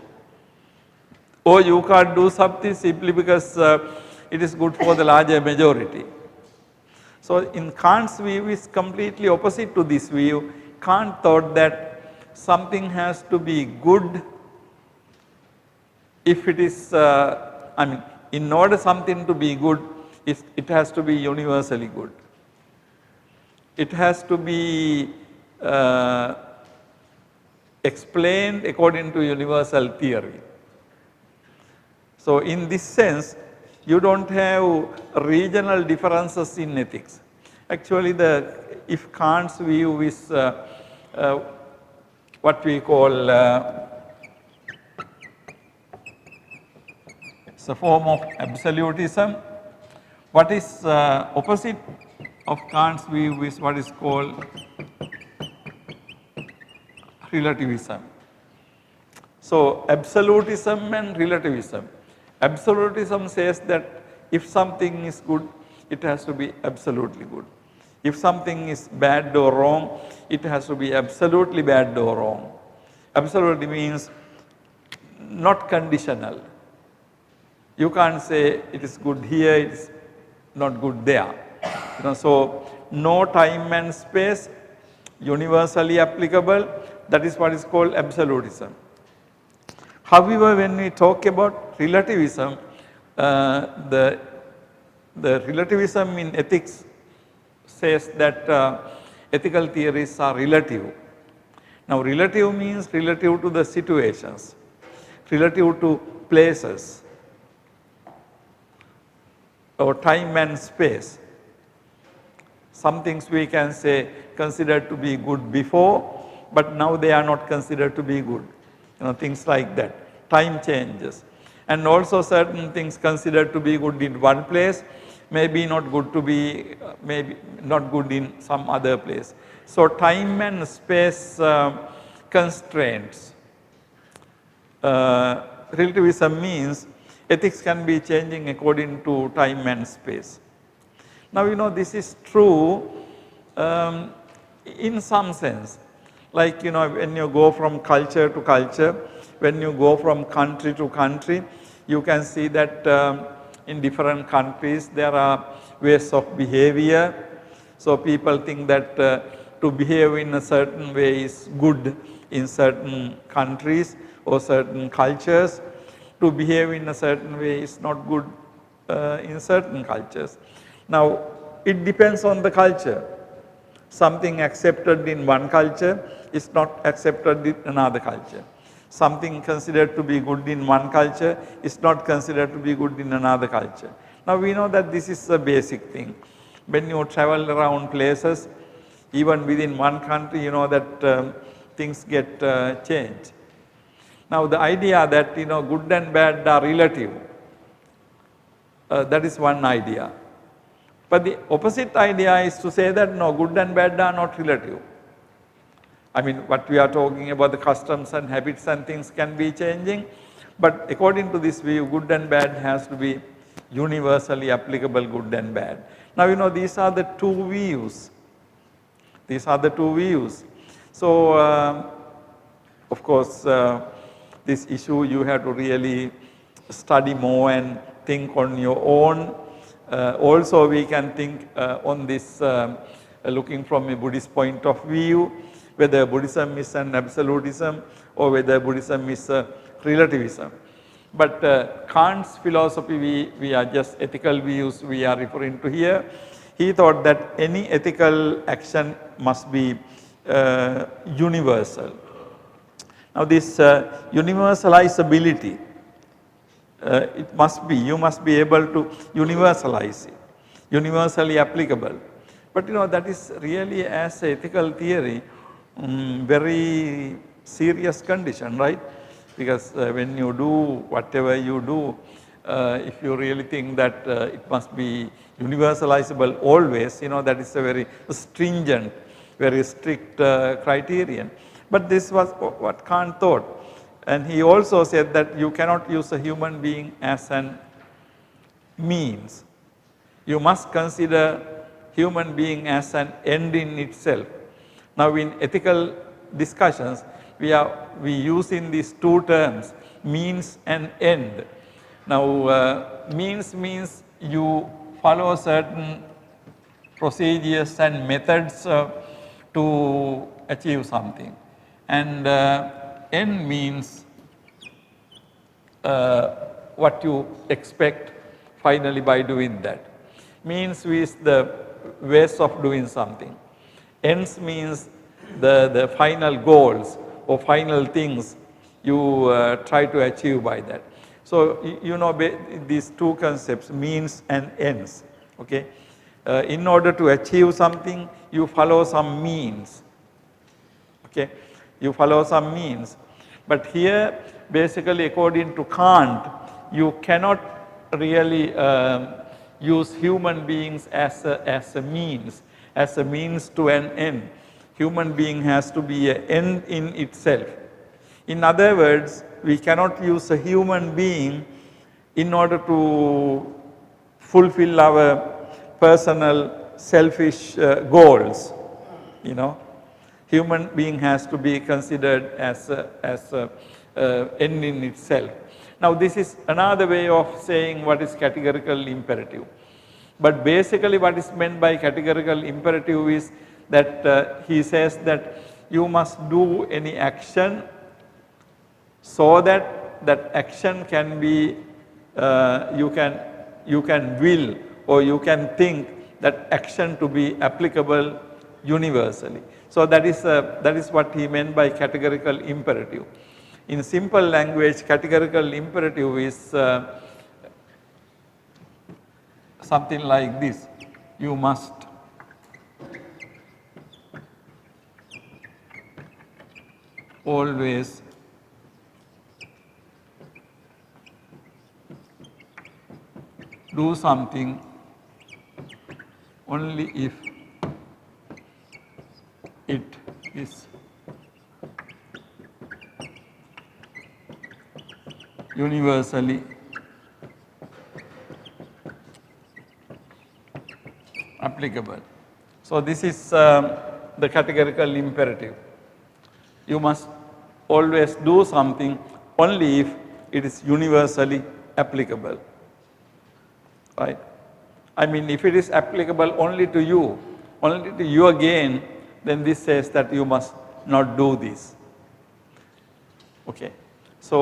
A: Or you can't do something simply because it is good for the larger majority. So, in Kant's view is completely opposite to this view. Kant thought that something has to be good if it is, in order something to be good, it has to be universally good. It has to be explained according to universal theory. So, in this sense, you do not have regional differences in ethics. Actually, if Kant's view is what we call it's a form of absolutism. What is opposite of Kant's view is what is called relativism. So, absolutism and relativism. Absolutism says that if something is good, it has to be absolutely good. If something is bad or wrong, it has to be absolutely bad or wrong. Absolutely means not conditional. You can't say it is good here, it is not good there. So, no time and space, universally applicable, that is what is called absolutism. However, when we talk about relativism, the relativism in ethics says that ethical theories are relative. Now, relative means relative to the situations, relative to places or time and space. Some things we can say considered to be good before, but now they are not considered to be good. Things like that. Time changes. And also certain things considered to be good in one place maybe not good to be, maybe not good in some other place. So time and space constraints. Relativism means ethics can be changing according to time and space. Now this is true in some sense, like when you go from culture to culture, when you go from country to country, you can see that in different countries there are ways of behavior. So people think that to behave in a certain way is good in certain countries or certain cultures. To behave in a certain way is not good in certain cultures. Now it depends on the culture. Something accepted in one culture is not accepted in another culture. Something considered to be good in one culture is not considered to be good in another culture. Now we know that this is a basic thing. When you travel around places, even within one country, you know that things get changed. Now the idea that good and bad are relative, that is one idea. But the opposite idea is to say that no, good and bad are not relative. I mean, what we are talking about, the customs and habits and things can be changing, but according to this view, good and bad has to be universally applicable, good and bad. Now these are the two views. These are the two views. So of course this issue you have to really study more and think on your own. Also we can think on this looking from a Buddhist point of view, whether Buddhism is an absolutism or whether Buddhism is a relativism. But Kant's philosophy, we are just ethical views we are referring to here. He thought that any ethical action must be universal. Now this universalizability, it must be, you must be able to universalize it, universally applicable. But that is really, as ethical theory, very serious condition, right? Because when you do whatever you do, if you really think that it must be universalizable always, that is a very stringent, very strict criterion. But this was what Kant thought. And he also said that you cannot use a human being as an means. You must consider human being as an end in itself. Now in ethical discussions, we use in these two terms, means and end. Now means means you follow certain procedures and methods to achieve something. And end means what you expect finally by doing that. Means is the ways of doing something. Ends means the final goals or final things you try to achieve by that. So these two concepts, means and ends. Okay, in order to achieve something, you follow some means. Okay, you follow some means. But here, basically, according to Kant, you cannot really use human beings as a means to an end. Human being has to be an end in itself. In other words, we cannot use a human being in order to fulfill our personal selfish goals. Human being has to be considered as a end in itself. Now this is another way of saying what is categorical imperative. But basically what is meant by categorical imperative is that he says that you must do any action so that that action can be, you can will or you can think that action to be applicable universally. So that is what he meant by categorical imperative. In simple language, categorical imperative is something like this: you must always do something only if it is universally applicable. So, this is the categorical imperative. You must always do something only if it is universally applicable, right. I mean, if it is applicable only to you, only to your gain, then this says that you must not do this. Okay. So,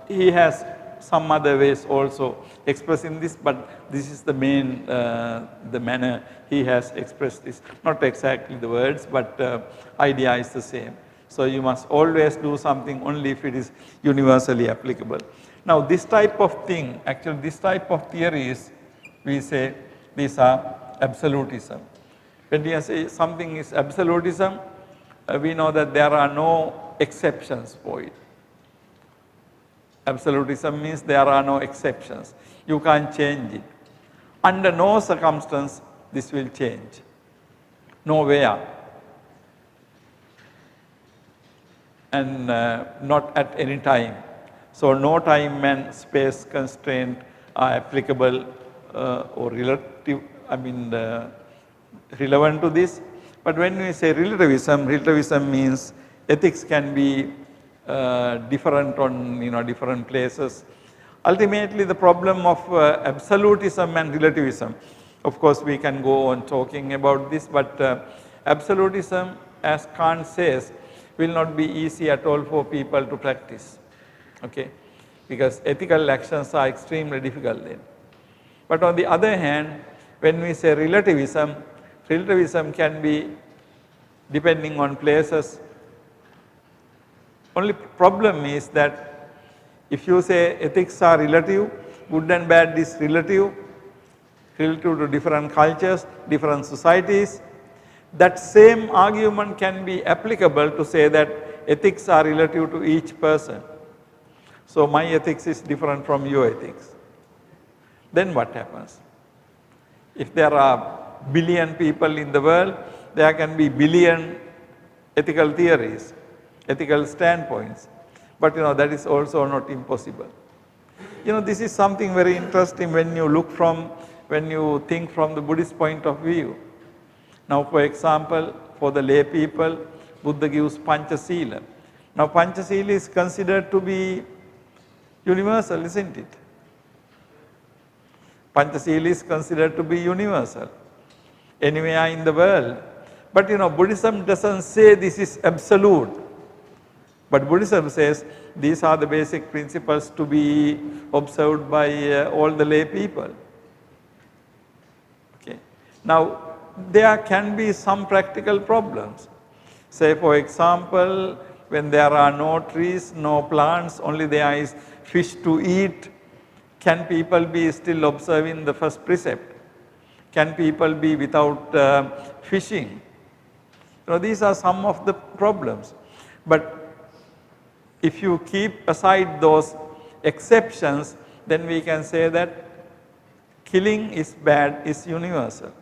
A: he has some other ways also expressing this, but this is the main the manner he has expressed this, not exactly the words, but idea is the same. So, you must always do something only if it is universally applicable. Now, this type of thing, actually this type of theories, we say these are absolutism. When we say something is absolutism, we know that there are no exceptions for it. Absolutism means there are no exceptions. You can't change it. Under no circumstance this will change. Nowhere. And not at any time. So, no time and space constraint are applicable or relative, relevant to this. But when we say relativism, relativism means ethics can be different on different places. Ultimately, the problem of absolutism and relativism, of course, we can go on talking about this, but absolutism, as Kant says, will not be easy at all for people to practice, okay, because ethical actions are extremely difficult then. But on the other hand, when we say relativism, relativism can be depending on places. Only problem is that if you say ethics are relative, good and bad is relative to different cultures, different societies, that same argument can be applicable to say that ethics are relative to each person. So, my ethics is different from your ethics. Then what happens? If there are billion people in the world, there can be billion ethical theories, ethical standpoints, but that is also not impossible. This is something very interesting when you think from the Buddhist point of view. Now, for example, for the lay people, Buddha gives Panchasila. Now, Panchasila is considered to be universal, isn't it? Panchasila is considered to be universal anywhere in the world. But Buddhism doesn't say this is absolute. But Buddhism says these are the basic principles to be observed by all the lay people. Okay. Now, there can be some practical problems. Say for example, when there are no trees, no plants, only there is fish to eat, can people be still observing the first precept? Can people be without fishing? These are some of the problems. But if you keep aside those exceptions, then we can say that killing is bad is universal.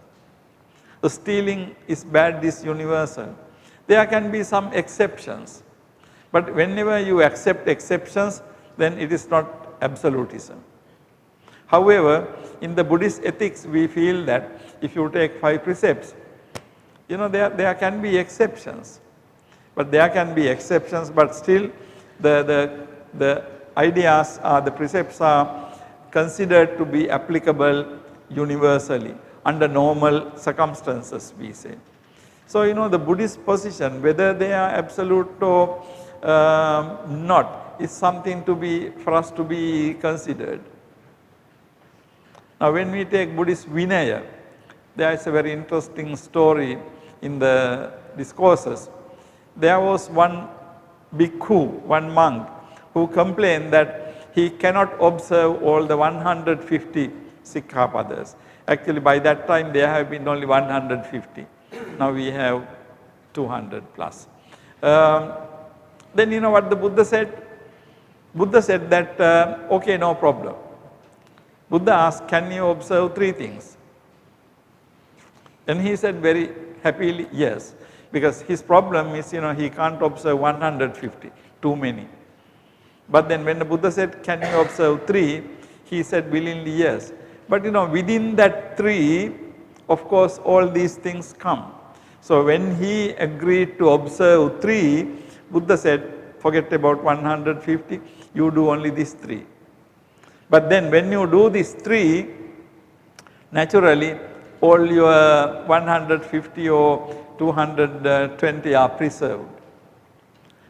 A: The stealing is bad is universal. There can be some exceptions. But whenever you accept exceptions, then it is not absolutism. However, in the Buddhist ethics, we feel that if you take 5 precepts, there can be exceptions. But there can be exceptions, but still the ideas the precepts are considered to be applicable universally under normal circumstances, we say. So, the Buddhist position, whether they are absolute or not, is something for us to be considered. Now, when we take Buddhist Vinaya, there is a very interesting story in the discourses. There was one bhikkhu, one monk, who complained that he cannot observe all the 150 Sikkhapadas. Actually, by that time there have been only 150. Now we have 200 plus. Then you know what the Buddha said? Buddha said that, okay, no problem. Buddha asked, can you observe 3 things? And he said very happily, yes, because his problem is, he can't observe 150, too many. But then when the Buddha said, can you observe 3? He said willingly, yes. But within that 3, of course, all these things come. So when he agreed to observe 3, Buddha said, forget about 150, you do only these 3. But then when you do these 3, naturally, all your 150 or 220 are preserved.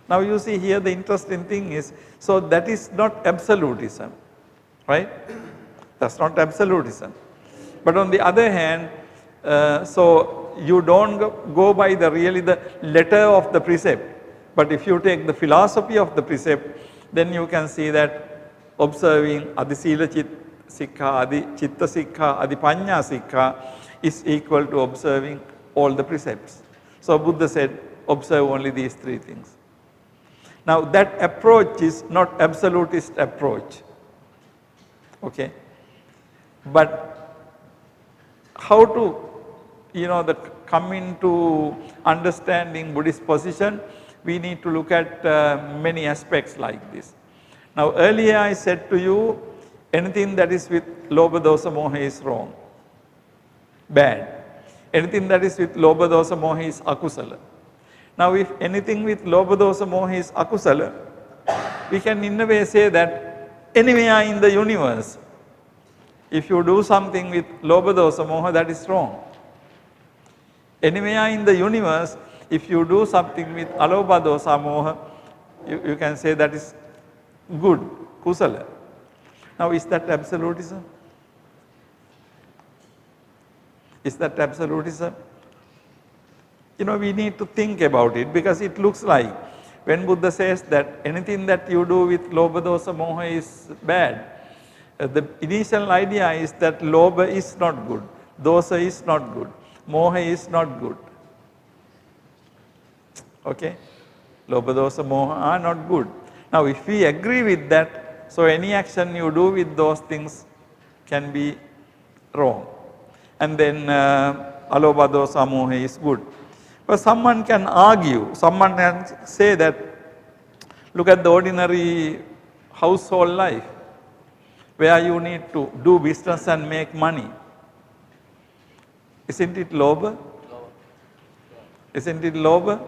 A: Now you see here the interesting thing is, so that is not absolutism, right? That's not absolutism. But on the other hand, so you don't go by the letter of the precept. But if you take the philosophy of the precept, then you can see that observing Adi Sila Sikha, Adi Chitta Sikha, Adi Panya Sikha is equal to observing all the precepts. So Buddha said, observe only these 3 things. Now that approach is not absolutist approach, okay? But how to, come into understanding Buddhist position, we need to look at many aspects like this. Now earlier I said to you, anything that is with Lobha Dosa Moha is wrong, bad. Anything that is with Lobha Dosa Moha is akusala. Now if anything with Lobha Dosa Moha is akusala, we can in a way say that anywhere in the universe, if you do something with Lobha Dosa Moha, that is wrong. Anywhere in the universe, if you do something with Alobha Dosa Moha, you can say that is good, kusala. Now is that absolutism? Is that absolutism? We need to think about it, because it looks like when Buddha says that anything that you do with Lobha Dosa Moha is bad, the initial idea is that Lobha is not good, Dosa is not good, Moha is not good. Okay? Lobha Dosa Moha are not good. Now if we agree with that, so any action you do with those things can be wrong. And then Alobha Dosa Moha is good. But someone can argue, someone can say that, look at the ordinary household life, where you need to do business and make money. Isn't it Lobha? Isn't it Lobha?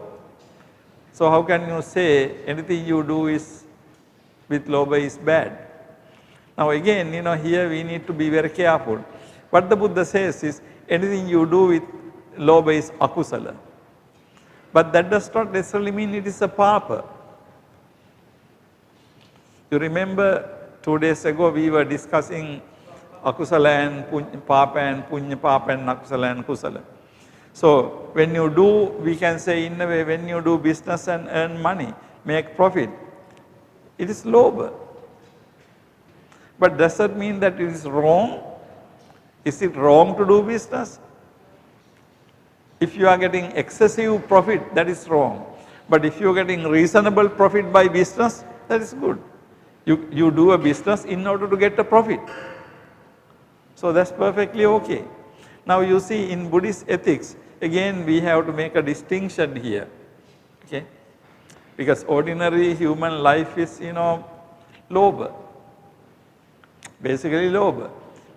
A: So how can you say anything you do with Lobha is bad? Now again, here we need to be very careful. What the Buddha says is, anything you do with Lobha is akusala. But that does not necessarily mean it is a papa. You remember 2 days ago we were discussing akusala and papa and punya papa and akusala and kusala. So when you do, we can say in a way, when you do business and earn money, make profit, it is Lobha. But does that mean that it is wrong? Is it wrong to do business? If you are getting excessive profit, that is wrong. But if you are getting reasonable profit by business, that is good. You do a business in order to get a profit. So that's perfectly okay. Now you see in Buddhist ethics, again we have to make a distinction here. Okay? Because ordinary human life is, Lobha. Basically Lobha.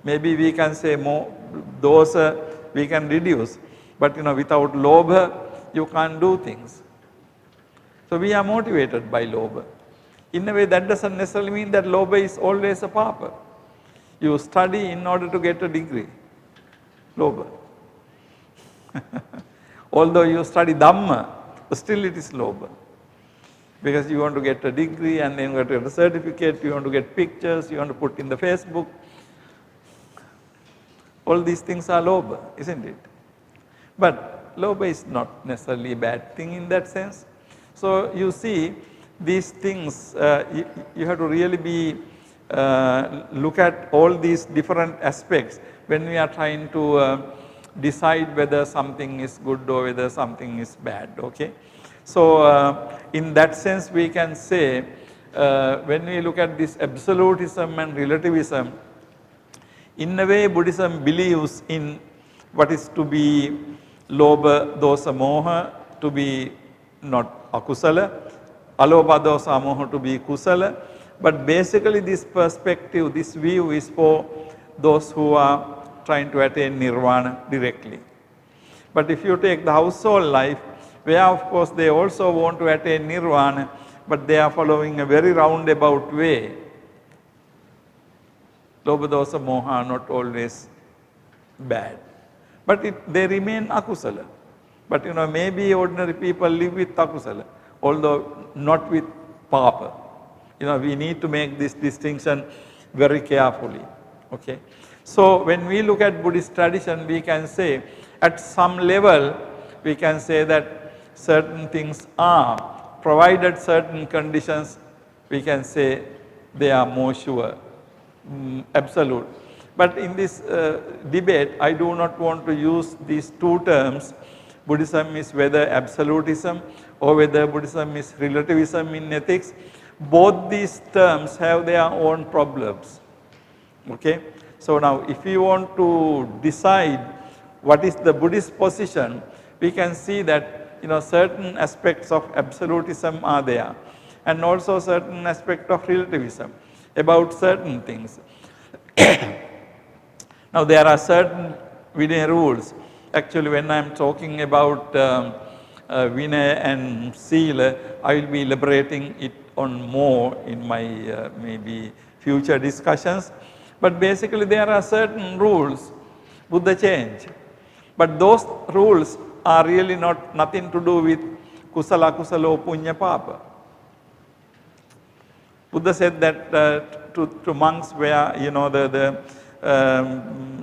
A: Maybe we can say more, Dosa we can reduce. But without Lobha, you can't do things. So we are motivated by Lobha. In a way, that doesn't necessarily mean that Lobha is always a papa. You study in order to get a degree. Lobha. Although you study Dhamma, still it is Lobha. Because you want to get a degree and then you want to get a certificate, you want to get pictures, you want to put in the Facebook. All these things are Lobha, isn't it? But Lobha is not necessarily a bad thing in that sense. So you see, these things, you have to really be, look at all these different aspects when we are trying to decide whether something is good or whether something is bad, okay. So in that sense we can say, when we look at this absolutism and relativism, in a way Buddhism believes in what is to be lobha, dosa, moha to be not akusala, alobha, dosa, moha to be kusala. But basically this perspective, this view is for those who are trying to attain nirvana directly. But if you take the household life, where of course they also want to attain nirvana, but they are following a very roundabout way. Lobha, dosa, moha are not always bad, but they remain akusala. But maybe ordinary people live with akusala, although not with papa. We need to make this distinction very carefully. Okay. So when we look at Buddhist tradition, we can say at some level, we can say that certain things are, provided certain conditions, we can say they are more sure, absolute. But in this debate, I do not want to use these two terms. Buddhism is whether absolutism or whether Buddhism is relativism in ethics. Both these terms have their own problems. Okay? So now if you want to decide what is the Buddhist position, we can see that certain aspects of absolutism are there, and also certain aspect of relativism about certain things. Now there are certain Vinaya rules. Actually when I am talking about Vinaya and Sila, I will be elaborating it on more in my maybe future discussions. But basically there are certain rules Buddha changed. But those rules are really nothing to do with kusala, kusalo, punya, papa. Buddha said that to monks where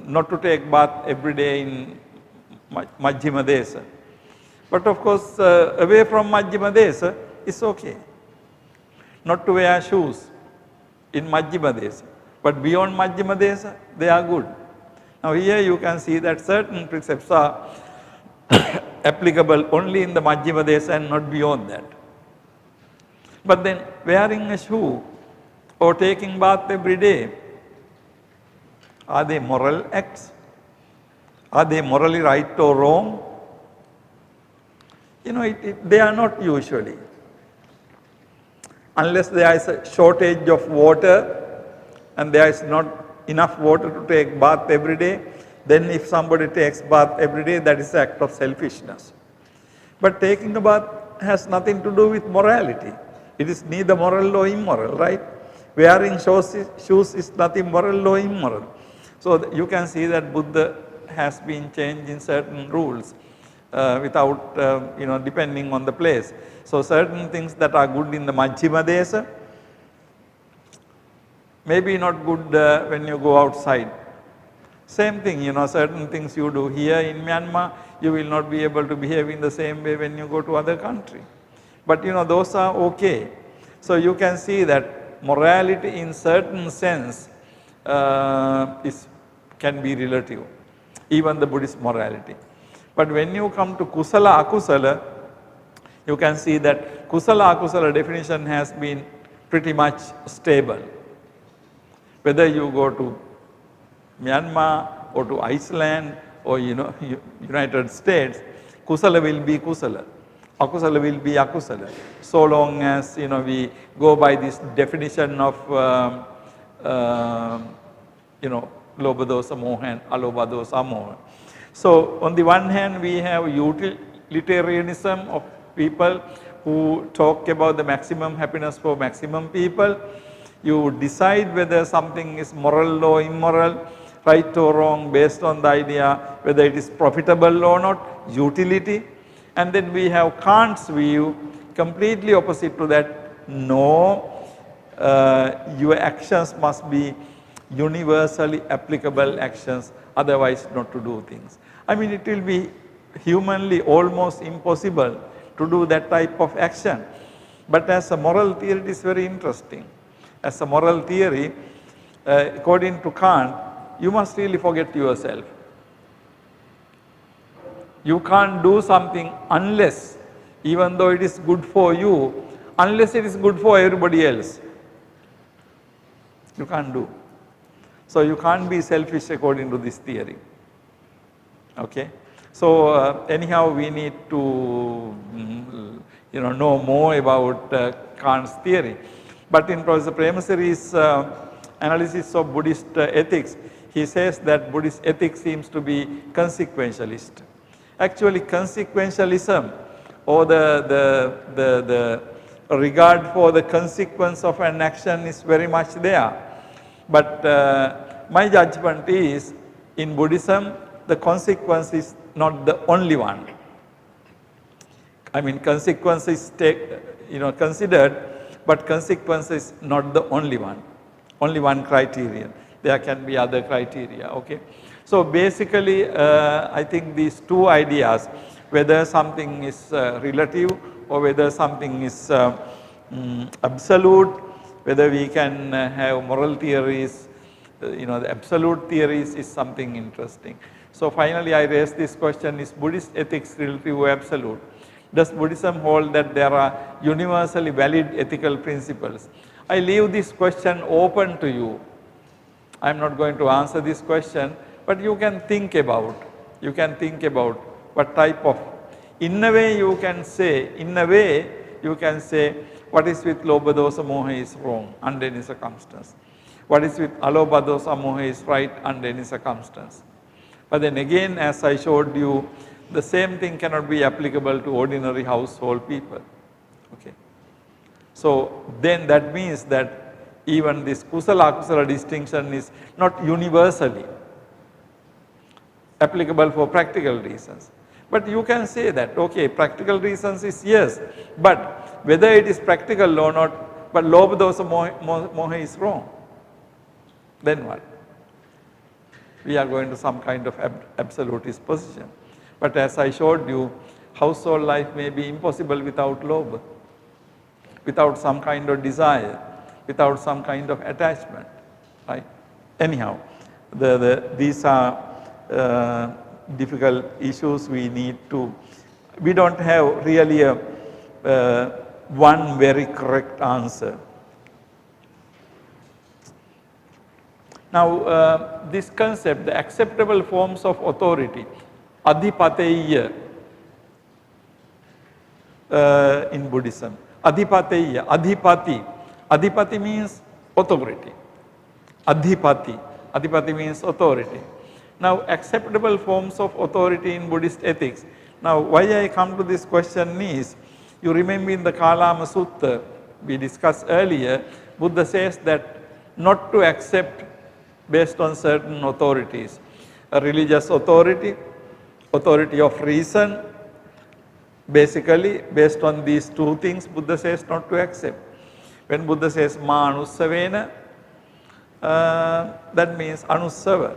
A: not to take bath every day in Majjhima Desa. But of course away from Majjhima Desa is okay. Not to wear shoes in Majjhima Desa. But beyond Majjhima Desa, they are good. Now here you can see that certain precepts are applicable only in the Majjhima Desa and not beyond that. But then wearing a shoe or taking bath every day, are they moral acts? Are they morally right or wrong? They are not usually. Unless there is a shortage of water and there is not enough water to take bath every day, then if somebody takes bath every day, that is an act of selfishness. But taking a bath has nothing to do with morality. It is neither moral nor immoral, right? Wearing shoes is nothing moral nor immoral. So you can see that Buddha has been changed in certain rules without, depending on the place. So certain things that are good in the Majjhima Desa, maybe not good when you go outside. Same thing, certain things you do here in Myanmar, you will not be able to behave in the same way when you go to other country. But those are okay. So you can see that morality in certain sense can be relative, even the Buddhist morality. But when you come to kusala, akusala, you can see that kusala, akusala definition has been pretty much stable. Whether you go to Myanmar or to Iceland or United States, kusala will be kusala, akusala will be akusala. So long as we go by this definition of lobha, dosa, moha and alobha, dosa, moha. So on the one hand we have utilitarianism of people who talk about the maximum happiness for maximum people. You decide whether something is moral or immoral, right or wrong, based on the idea whether it is profitable or not, utility. And then we have Kant's view, completely opposite to that. No, your actions must be universally applicable actions, otherwise not to do things. I mean, it will be humanly almost impossible to do that type of action. But as a moral theory, it is very interesting. As a moral theory, according to Kant, you must really forget yourself. You can't do something unless, even though it is good for you, unless it is good for everybody else. You can't do. So you can't be selfish according to this theory. Okay. So anyhow, we need to know more about Kant's theory. But in Professor Premasuri's analysis of Buddhist ethics, he says that Buddhist ethics seems to be consequentialist. Actually, consequentialism or the regard for the consequence of an action is very much there. But my judgment is, in Buddhism, the consequence is not the only one. I mean, consequence is considered, but consequence is not the only one. Only one criterion. There can be other criteria. Okay. So basically, I think these two ideas, whether something is relative or whether something is absolute, whether we can have moral theories, the absolute theories is something interesting. So finally, I raise this question: is Buddhist ethics relative or absolute? Does Buddhism hold that there are universally valid ethical principles? I leave this question open to you. I am not going to answer this question, but you can think about. You can think about what type of. In a way, you can say. What is with Lobha Dosa Moha is wrong under any circumstance. What is with Alobha Dosa Moha is right under any circumstance. But then again, as I showed you, the same thing cannot be applicable to ordinary household people. Okay. So then that means that even this kusala akusala distinction is not universally applicable for practical reasons. But you can say that, okay, practical reasons is yes, but whether it is practical or not, but lobha dosa moha is wrong. Then what? We are going to some kind of absolutist position. But as I showed you, household life may be impossible without lobha, without some kind of desire, without some kind of attachment, right? Anyhow, these are difficult issues we need to, we don't have really a one very correct answer. Now, this concept, the acceptable forms of authority, adhipateya in Buddhism. Adhipateya, adhipati. Adhipati means authority. Adhipati means authority. Now, acceptable forms of authority in Buddhist ethics. Now, why I come to this question is, you remember in the Kalama Sutta, we discussed earlier, Buddha says that not to accept based on certain authorities. A religious authority, authority of reason, basically based on these two things, Buddha says not to accept. When Buddha says ma anussavena, that means anussava,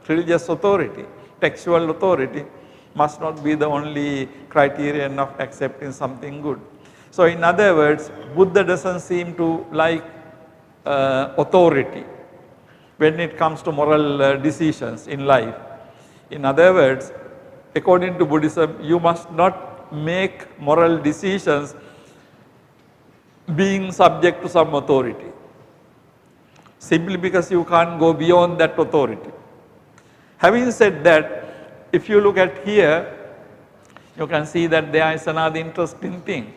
A: religious authority, textual authority must not be the only criterion of accepting something good. So in other words, Buddha doesn't seem to like authority when it comes to moral decisions in life. In other words, according to Buddhism, you must not make moral decisions being subject to some authority, simply because you can't go beyond that authority. Having said that, if you look at here, you can see that there is another interesting thing.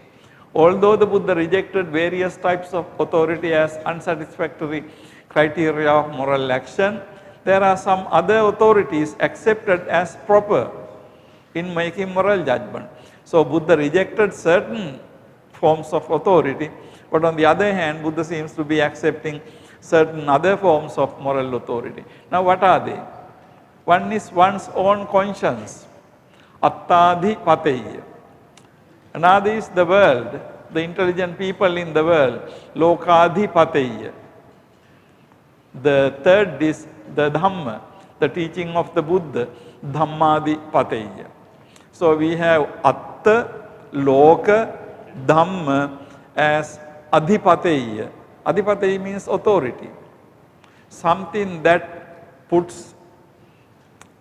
A: Although the Buddha rejected various types of authority as unsatisfactory criteria of moral action, there are some other authorities accepted as proper in making moral judgment. So Buddha rejected certain forms of authority, but on the other hand, Buddha seems to be accepting certain other forms of moral authority. Now what are they? One is one's own conscience, attadhipateya. Another is the world, the intelligent people in the world, lokadhipateya. The third is the Dhamma, the teaching of the Buddha, Dhammadhipateya. So we have Atta, Loka, Dhamma as Adhipateya. Adhipateya means authority. Something that puts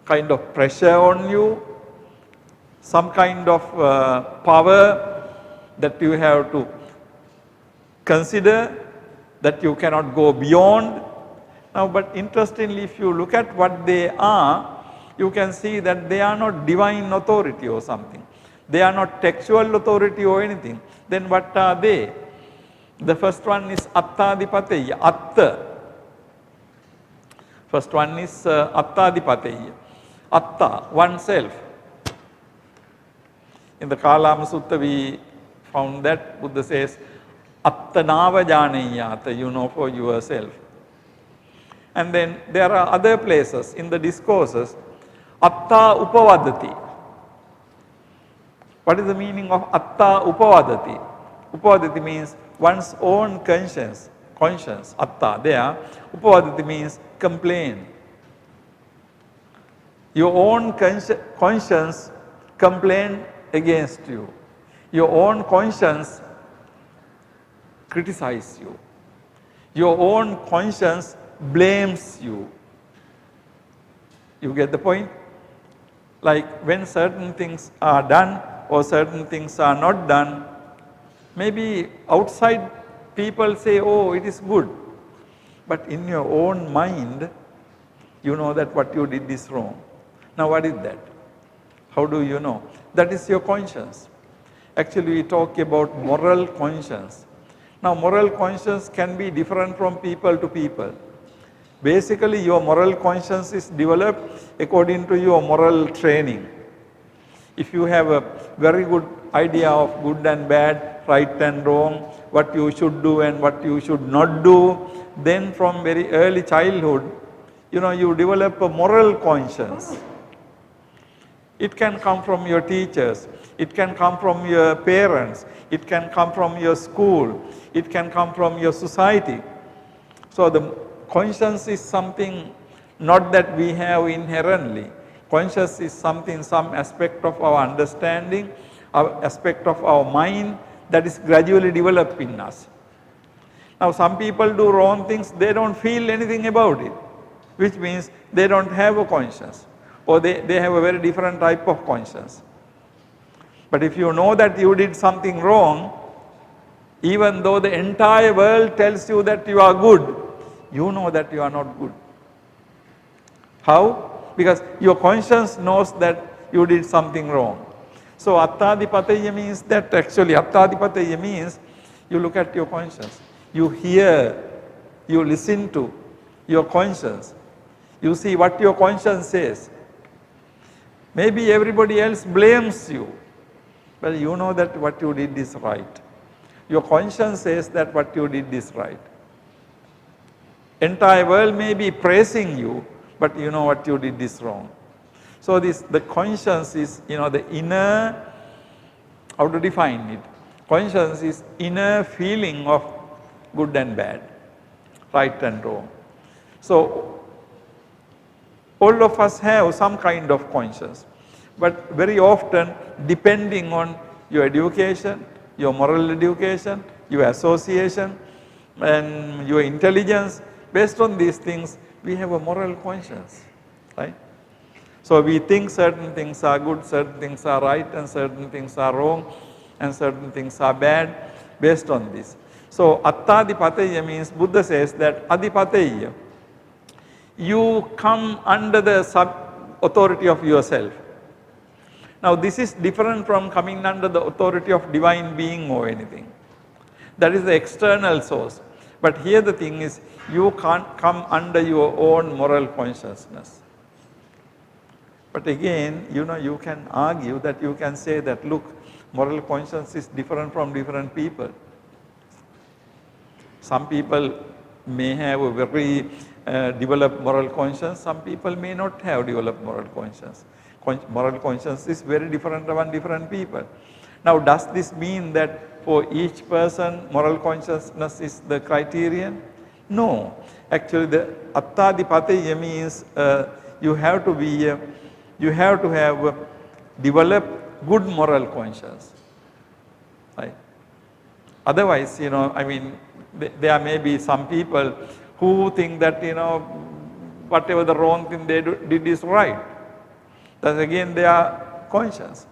A: kind of pressure on you, some kind of power that you have to consider, that you cannot go beyond. Now, but interestingly, if you look at what they are, you can see that they are not divine authority or something. They are not textual authority or anything. Then what are they? The first one is Attadipateya, Atta. First one is Attadipateya. Atta, oneself. In the Kalama Sutta we found that Buddha says, Attanava janeyata, you know for yourself. And then there are other places in the discourses, Atta upavadati. What is the meaning of Atta upavadati? Upavadati means one's own conscience, Atta there. Upavadati means complain. Your own conscience complain against you. Your own conscience criticize you. Your own conscience blames you. You get the point? Like when certain things are done or certain things are not done, maybe outside people say, oh, it is good. But in your own mind, you know that what you did is wrong. Now what is that? How do you know? That is your conscience. Actually, we talk about moral conscience. Now, moral conscience can be different from people to people. Basically, your moral conscience is developed according to your moral training. If you have a very good idea of good and bad, right and wrong, what you should do and what you should not do, then from very early childhood, you develop a moral conscience. It can come from your teachers, it can come from your parents, it can come from your school, it can come from your society. So the conscience is something not that we have inherently. Conscience is something, some aspect of our understanding, aspect of our mind that is gradually developed in us. Now some people do wrong things, they don't feel anything about it, which means they don't have a conscience, or they have a very different type of conscience. But if you know that you did something wrong, even though the entire world tells you that you are good, you know that you are not good. How? Because your conscience knows that you did something wrong. So Attadipateya means that actually, Attadipateya means you look at your conscience. You hear, you listen to your conscience. You see what your conscience says. Maybe everybody else blames you, but you know that what you did is right. Your conscience says that what you did is right. Entire world may be praising you, but you know what you did is wrong. So the conscience is, the inner, how to define it? Conscience is inner feeling of good and bad, right and wrong. So all of us have some kind of conscience, but very often depending on your education, your moral education, your association and your intelligence, based on these things we have a moral conscience, right? So we think certain things are good, certain things are right and certain things are wrong and certain things are bad based on this. So Attadipateya means Buddha says that Adipateya, you come under the authority of yourself. Now this is different from coming under the authority of divine being or anything. That is the external source. But here the thing is, you can't come under your own moral consciousness. But again, you can argue that you can say that, look, moral conscience is different from different people. Some people may have a very developed moral conscience, some people may not have developed moral conscience. Moral conscience is very different among different people. Now does this mean that for each person moral consciousness is the criterion? No. Actually the Attadipateya means you have to have developed good moral conscience. Right? Otherwise, there may be some people who think that, whatever the wrong thing they did is right. That's again their conscience.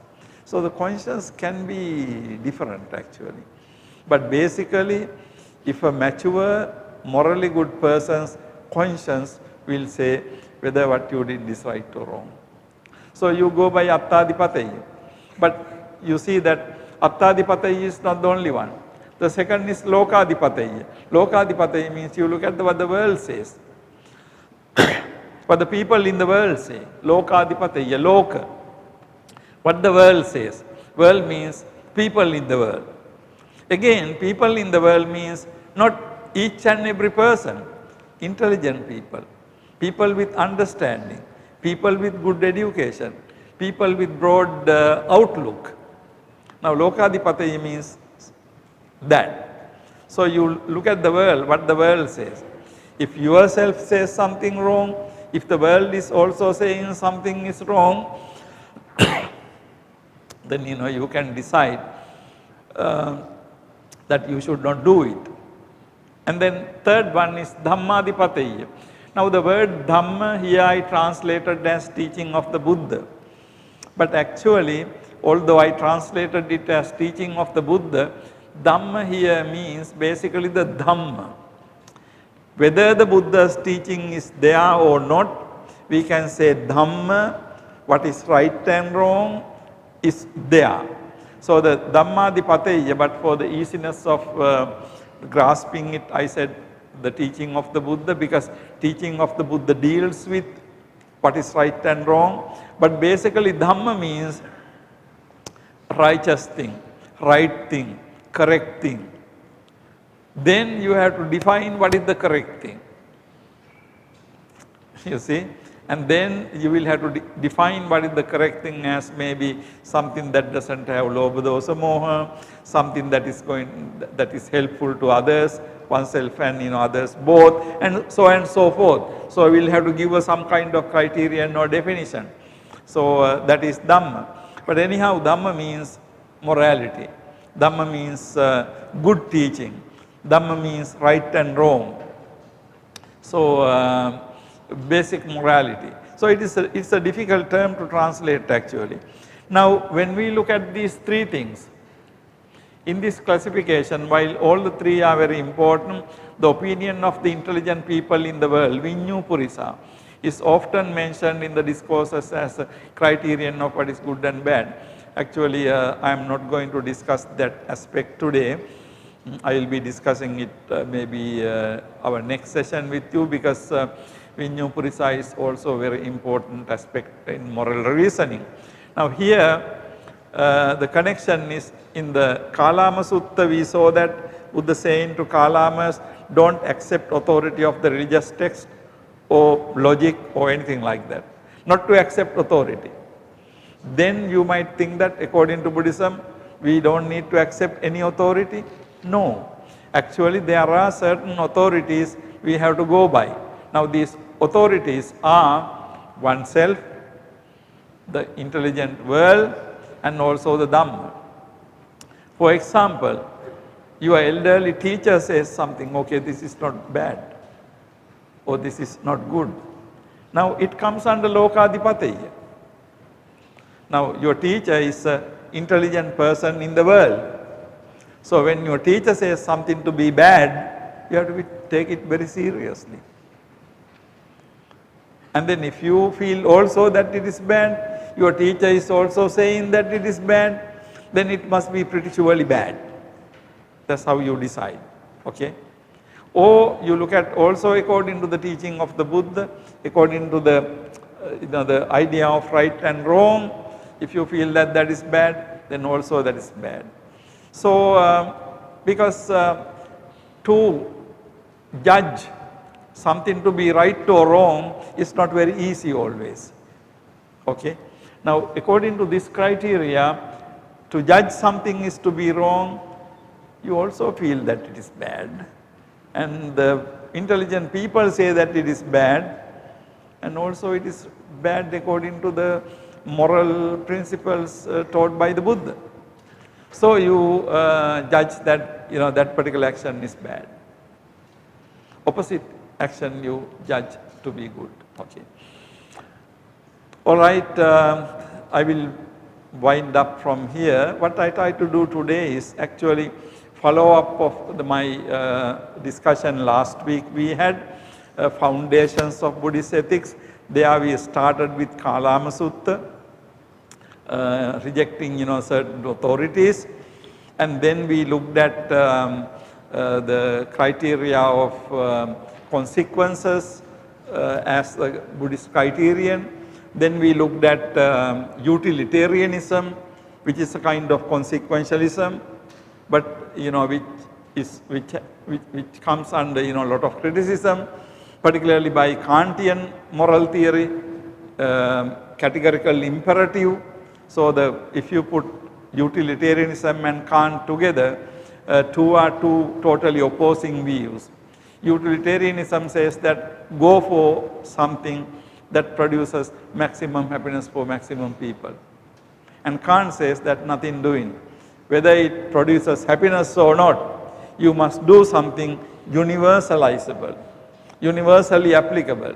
A: So the conscience can be different actually. But basically, if a mature, morally good person's conscience will say whether what you did is right or wrong. So you go by Attadipateya. But you see that Attadipateya is not the only one. The second is Lokadipateya. Lokadipateya means you look at what the world says. What the people in the world say. Lokadipateya, Loka. What the world says. World means people in the world. Again, people in the world means not each and every person. Intelligent people. People with understanding. People with good education. People with broad outlook. Now, Lokadipateya means that. So you look at the world, what the world says. If yourself says something wrong, if the world is also saying something is wrong, then you can decide that you should not do it. And then third one is Dhammadipateya. Now the word Dhamma here I translated as teaching of the Buddha. But actually, although I translated it as teaching of the Buddha, Dhamma here means basically the Dhamma. Whether the Buddha's teaching is there or not, we can say Dhamma, what is right and wrong, is there. So the Dhammadipateya, but for the easiness of grasping it, I said the teaching of the Buddha, because teaching of the Buddha deals with what is right and wrong. But basically Dhamma means righteous thing, right thing, correct thing. Then you have to define what is the correct thing. You see? And then you will have to define what is the correct thing as maybe something that doesn't have lobha dosa moha, something that is helpful to others, oneself and others both, and so forth. So we will have to give us some kind of criterion or definition. So that is Dhamma. But anyhow, Dhamma means morality. Dhamma means good teaching. Dhamma means right and wrong. So basic morality. So it's a difficult term to translate actually. Now when we look at these three things, in this classification, while all the three are very important, the opinion of the intelligent people in the world, Vinyu Purisa, is often mentioned in the discourses as a criterion of what is good and bad. Actually, I am not going to discuss that aspect today. I will be discussing it maybe our next session with you, because Vinyu Purisa is also a very important aspect in moral reasoning. Now here, the connection is in the Kalama Sutta. We saw that Buddha saying to Kalamas, don't accept authority of the religious text or logic or anything like that. Not to accept authority. Then you might think that according to Buddhism, we don't need to accept any authority. No. Actually, there are certain authorities we have to go by. Now these authorities are oneself, the intelligent world, and also the Dhamma. For example, your elderly teacher says something, okay, this is not bad, or this is not good. Now it comes under Lokadipateya. Now your teacher is an intelligent person in the world. So when your teacher says something to be bad, you have to take it very seriously. And then if you feel also that it is bad, your teacher is also saying that it is bad, then it must be pretty surely bad. That's how you decide. Okay? Or you look at also according to the teaching of the Buddha, according to the idea of right and wrong. If you feel that that is bad, then also that is bad. So because to judge something to be right or wrong is not very easy always. Okay? Now according to this criteria, to judge something is to be wrong, you also feel that it is bad. And the intelligent people say that it is bad, and also it is bad according to the moral principles taught by the Buddha. So you judge that that particular action is bad. Opposite action you judge to be good. Okay. All right. I will wind up from here. What I try to do today is actually follow up of my discussion last week. We had foundations of Buddhist ethics. There we started with Kalama Sutta. rejecting, certain authorities. And then we looked at the criteria of consequences as the Buddhist criterion. Then we looked at utilitarianism, which is a kind of consequentialism, but which comes under a lot of criticism, particularly by Kantian moral theory, categorical imperative. So if you put utilitarianism and Kant together, two are two totally opposing views. Utilitarianism says that go for something that produces maximum happiness for maximum people. And Kant says that nothing doing. Whether it produces happiness or not, you must do something universalizable, universally applicable.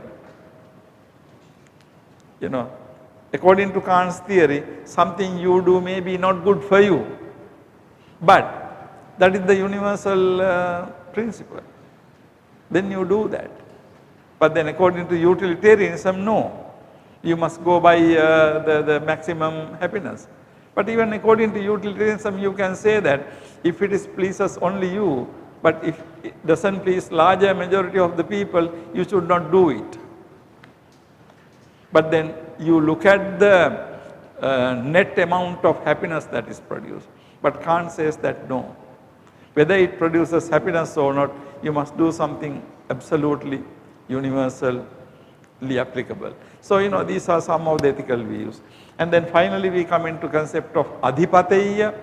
A: According to Kant's theory, something you do may be not good for you, but that is the universal principle. Then you do that. But then according to utilitarianism, no. You must go by the maximum happiness. But even according to utilitarianism, you can say that if it pleases only you, but if it doesn't please larger majority of the people, you should not do it. But then you look at the net amount of happiness that is produced. But Kant says that no. Whether it produces happiness or not, you must do something absolutely universally applicable. So, these are some of the ethical views. And then finally we come into concept of adhipateya.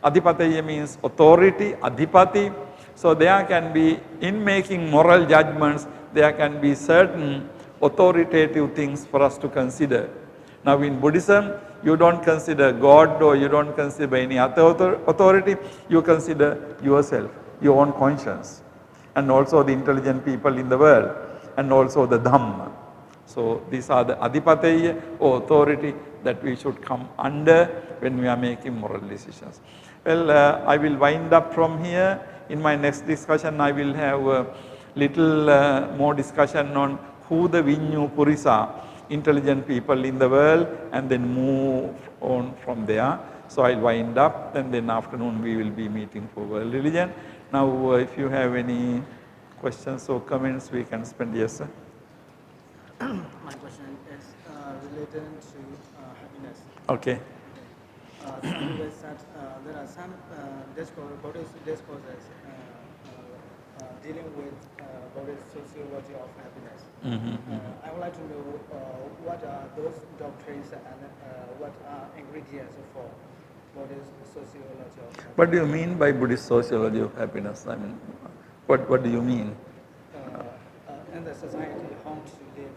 A: Adhipateya means authority, adhipati. So there can be, in making moral judgments, there can be certain authoritative things for us to consider. Now in Buddhism, you don't consider God or you don't consider any other authority, you consider yourself, your own conscience, and also the intelligent people in the world, and also the Dhamma. So these are the adhipateya or authority that we should come under when we are making moral decisions. Well, I will wind up from here. In my next discussion, I will have a little more discussion on who the Vinyu Purisa, intelligent people in the world, and then move on from there. So I'll wind up, and then afternoon we will be meeting for world religion. Now, if you have any questions or comments, we can spend. Yes, sir.
B: My question is related to happiness.
A: Okay.
B: You said there are some Buddhist discourses dealing with Buddhist sociology of happiness. I would like to know what are those doctrines and what are ingredients for Buddhist sociology of happiness.
A: What do you mean by Buddhist sociology of happiness? I mean, what do you mean?
B: In the society, how to live.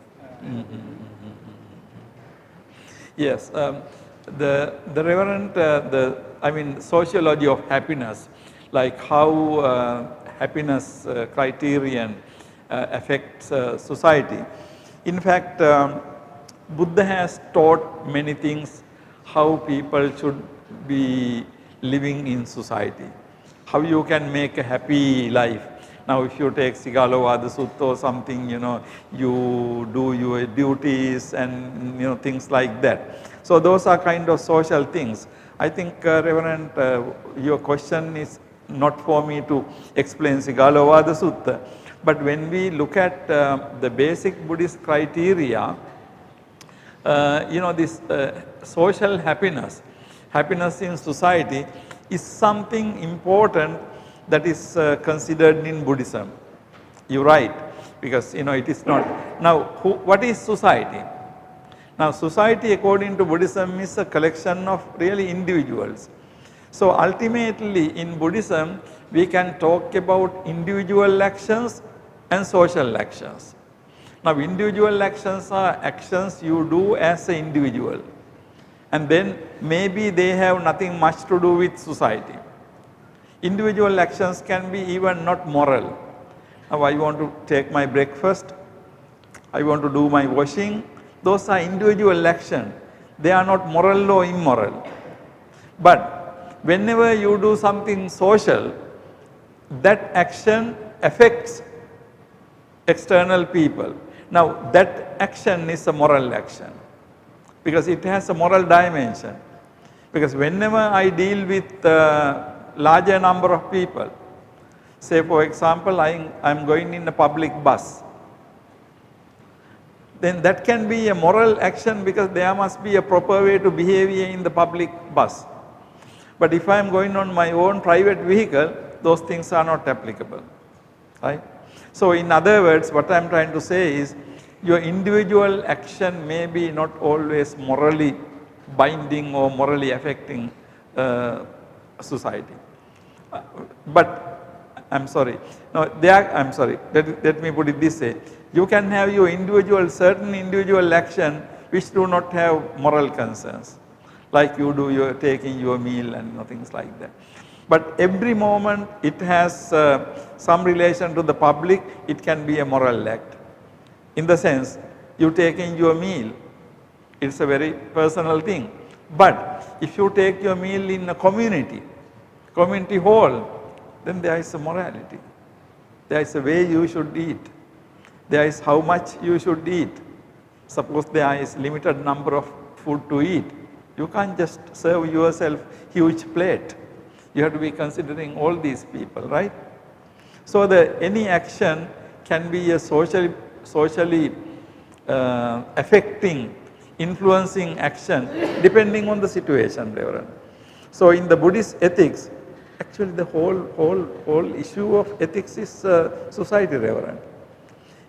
A: Yes, the Reverend, sociology of happiness, like how happiness criterion affects society. In fact, Buddha has taught many things, how people should be living in society, how you can make a happy life. Now, if you take Sigalovada Sutta or something, you do your duties and, things like that. So those are kind of social things. I think, Reverend, your question is not for me to explain Sigalovada Sutta, but when we look at the basic Buddhist criteria, this social happiness in society is something important that is considered in Buddhism. You're right, because it is not. Now, what is society? Now, society according to Buddhism is a collection of really individuals. So ultimately in Buddhism, we can talk about individual actions and social actions. Now, individual actions are actions you do as an individual, and then maybe they have nothing much to do with society. Individual actions can be even not moral. Now, I want to take my breakfast, I want to do my washing. Those are individual actions. They are not moral or immoral. But whenever you do something social, that action affects external people. Now, that action is a moral action because it has a moral dimension. Because whenever I deal with larger number of people, say for example, I'm going in a public bus, then that can be a moral action because there must be a proper way to behave in the public bus. But if I am going on my own private vehicle, those things are not applicable, right? So in other words, what I am trying to say is, your individual action may be not always morally binding or morally affecting society. But I'm sorry, no, I'm sorry, let me put it this way. You can have your certain individual action which do not have moral concerns, like you're taking your meal and things like that. But every moment it has some relation to the public, it can be a moral act. In the sense, you taking your meal, it's a very personal thing. But if you take your meal in a community hall, then there is a morality. There is a way you should eat. There is how much you should eat. Suppose there is limited number of food to eat. You can't just serve yourself huge plate. You have to be considering all these people, right? So any action can be a socially affecting, influencing action depending on the situation, Reverend. So in the Buddhist ethics, actually the whole issue of ethics is society, Reverend.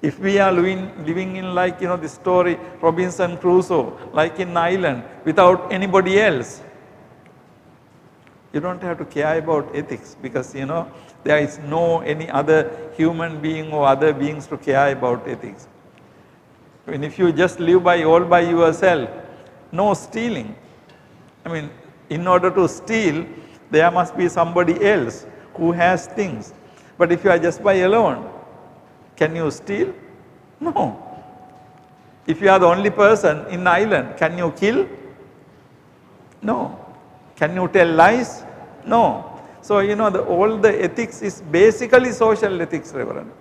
A: If we are living in like, the story Robinson Crusoe, like in island, without anybody else, you don't have to care about ethics because, there is no any other human being or other beings to care about ethics. And if you just live all by yourself, no stealing. I mean, in order to steal, there must be somebody else who has things. But if you are just by alone, can you steal? No. If you are the only person in the island, can you kill? No. Can you tell lies? No. So, all the ethics is basically social ethics, Reverend.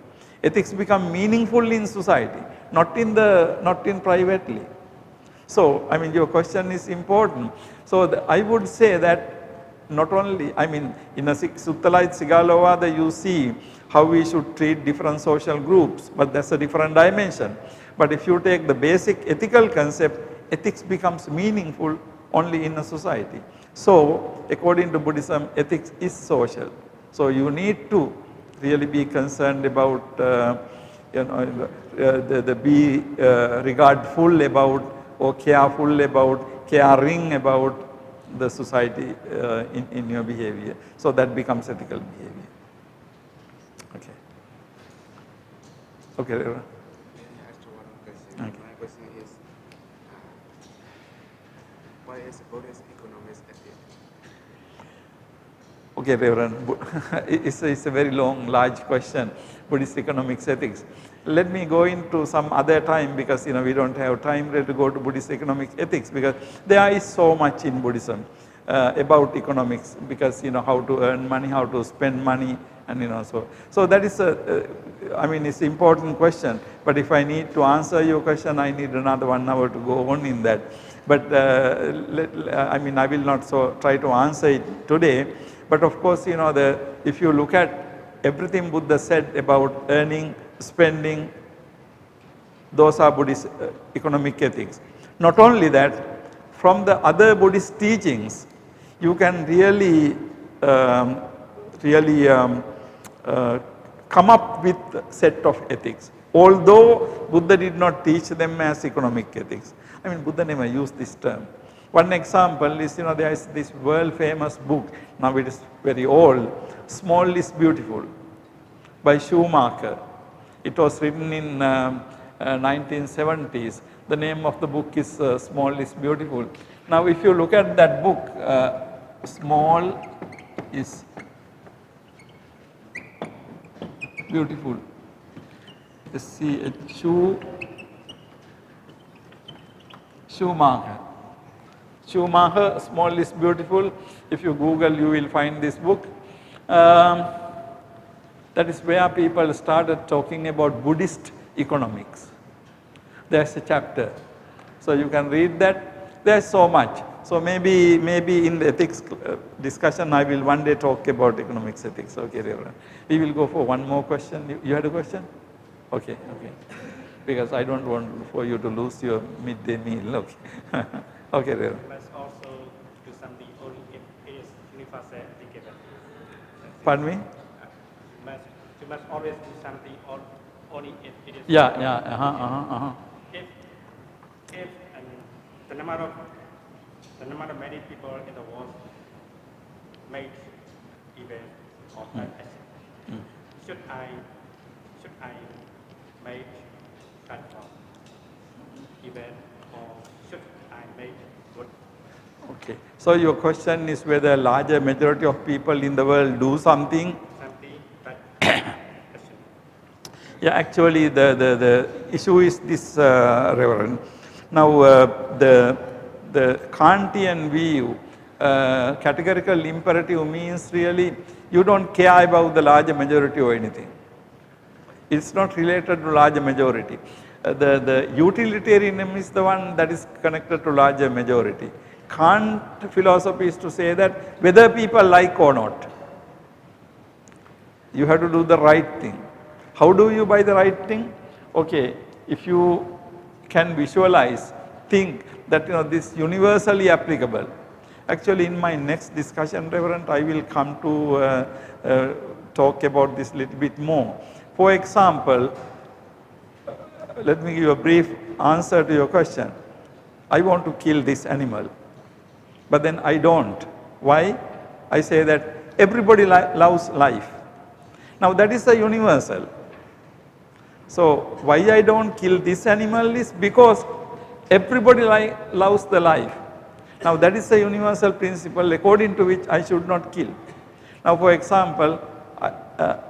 A: Ethics become meaningful in society, not in privately. So, I mean, your question is important. So, I would say that not only, I mean, in a Sutta Light Sigalovada, you see how we should treat different social groups, but that's a different dimension. But if you take the basic ethical concept, ethics becomes meaningful only in a society. So, according to Buddhism, ethics is social. So, you need to really be concerned about, be regardful about or careful about, caring about the society in your behavior. So, that becomes ethical behavior. Okay. Okay, Reva.
C: Okay. My question is, what is Buddhist economics ethics?
A: Okay, Reverend, it's a very large question, Buddhist economics ethics. Let me go into some other time because we don't have time really to go to Buddhist economic ethics because there is so much in Buddhism about economics because how to earn money, how to spend money, and so that is I mean, it's an important question. But if I need to answer your question, I need another 1 hour to go on in that. But I mean, I will not try to answer it today. But of course, if you look at everything Buddha said about earning, spending, those are Buddhist economic ethics. Not only that, from the other Buddhist teachings, you can really come up with a set of ethics. Although Buddha did not teach them as economic ethics. I mean, Buddha never used this term. One example is, there is this world famous book, now it is very old, Small is Beautiful, by Schumacher. It was written in 1970s. The name of the book is Small is Beautiful. Now, if you look at that book, Small is Beautiful. Schumacher. Schumacher, Small is Beautiful. If you Google, you will find this book. That is where people started talking about Buddhist economics. There's a chapter. So you can read that. There's so much. So maybe in the ethics discussion, I will one day talk about economics ethics. Okay, Reverend. We will go for one more question. You had a question? Okay, okay. Because I don't want for you to lose your midday meal. Okay, okay, Reverend.
D: You must also do something only if it is universal applicable.
A: Pardon me?
D: You must always do something only if it is.
A: Yeah, yeah,
D: If the number of many people in the world make event or action, should I make platform event or should I make good?
A: Okay. So your question is whether a larger majority of people in the world do something.
D: Something but action.
A: Yeah, actually the issue is this, Reverend. Now the Kantian view, categorical imperative means really you don't care about the larger majority or anything. It's not related to larger majority. The utilitarianism is the one that is connected to larger majority. Kant philosophy is to say that whether people like or not, you have to do the right thing. How do you buy the right thing? Okay, if you can visualize, think that this universally applicable. Actually, in my next discussion, Reverend, I will come to talk about this little bit more. For example, let me give a brief answer to your question. I want to kill this animal, but then I don't. Why? I say that everybody loves life. Now that is a universal. So why I don't kill this animal is because everybody loves the life. Now that is a universal principle according to which I should not kill. Now for example,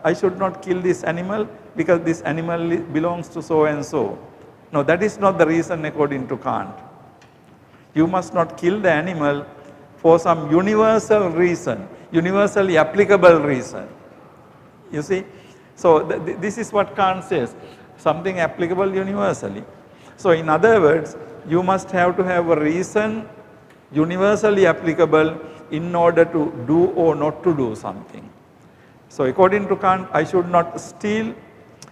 A: I should not kill this animal because this animal belongs to so and so. No, that is not the reason according to Kant. You must not kill the animal for some universal reason, universally applicable reason. You see? So this is what Kant says, something applicable universally. So in other words, you must have to have a reason universally applicable in order to do or not to do something. So according to Kant, I should not steal,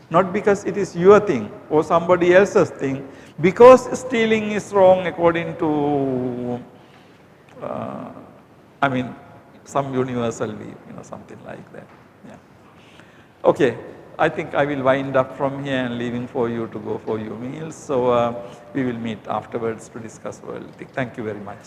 A: not because it is your thing or somebody else's thing, because stealing is wrong according to, some universal view, something like that. Yeah. Okay, I think I will wind up from here and leaving for you to go for your meals. So we will meet afterwards to discuss world ethics. Thank you very much.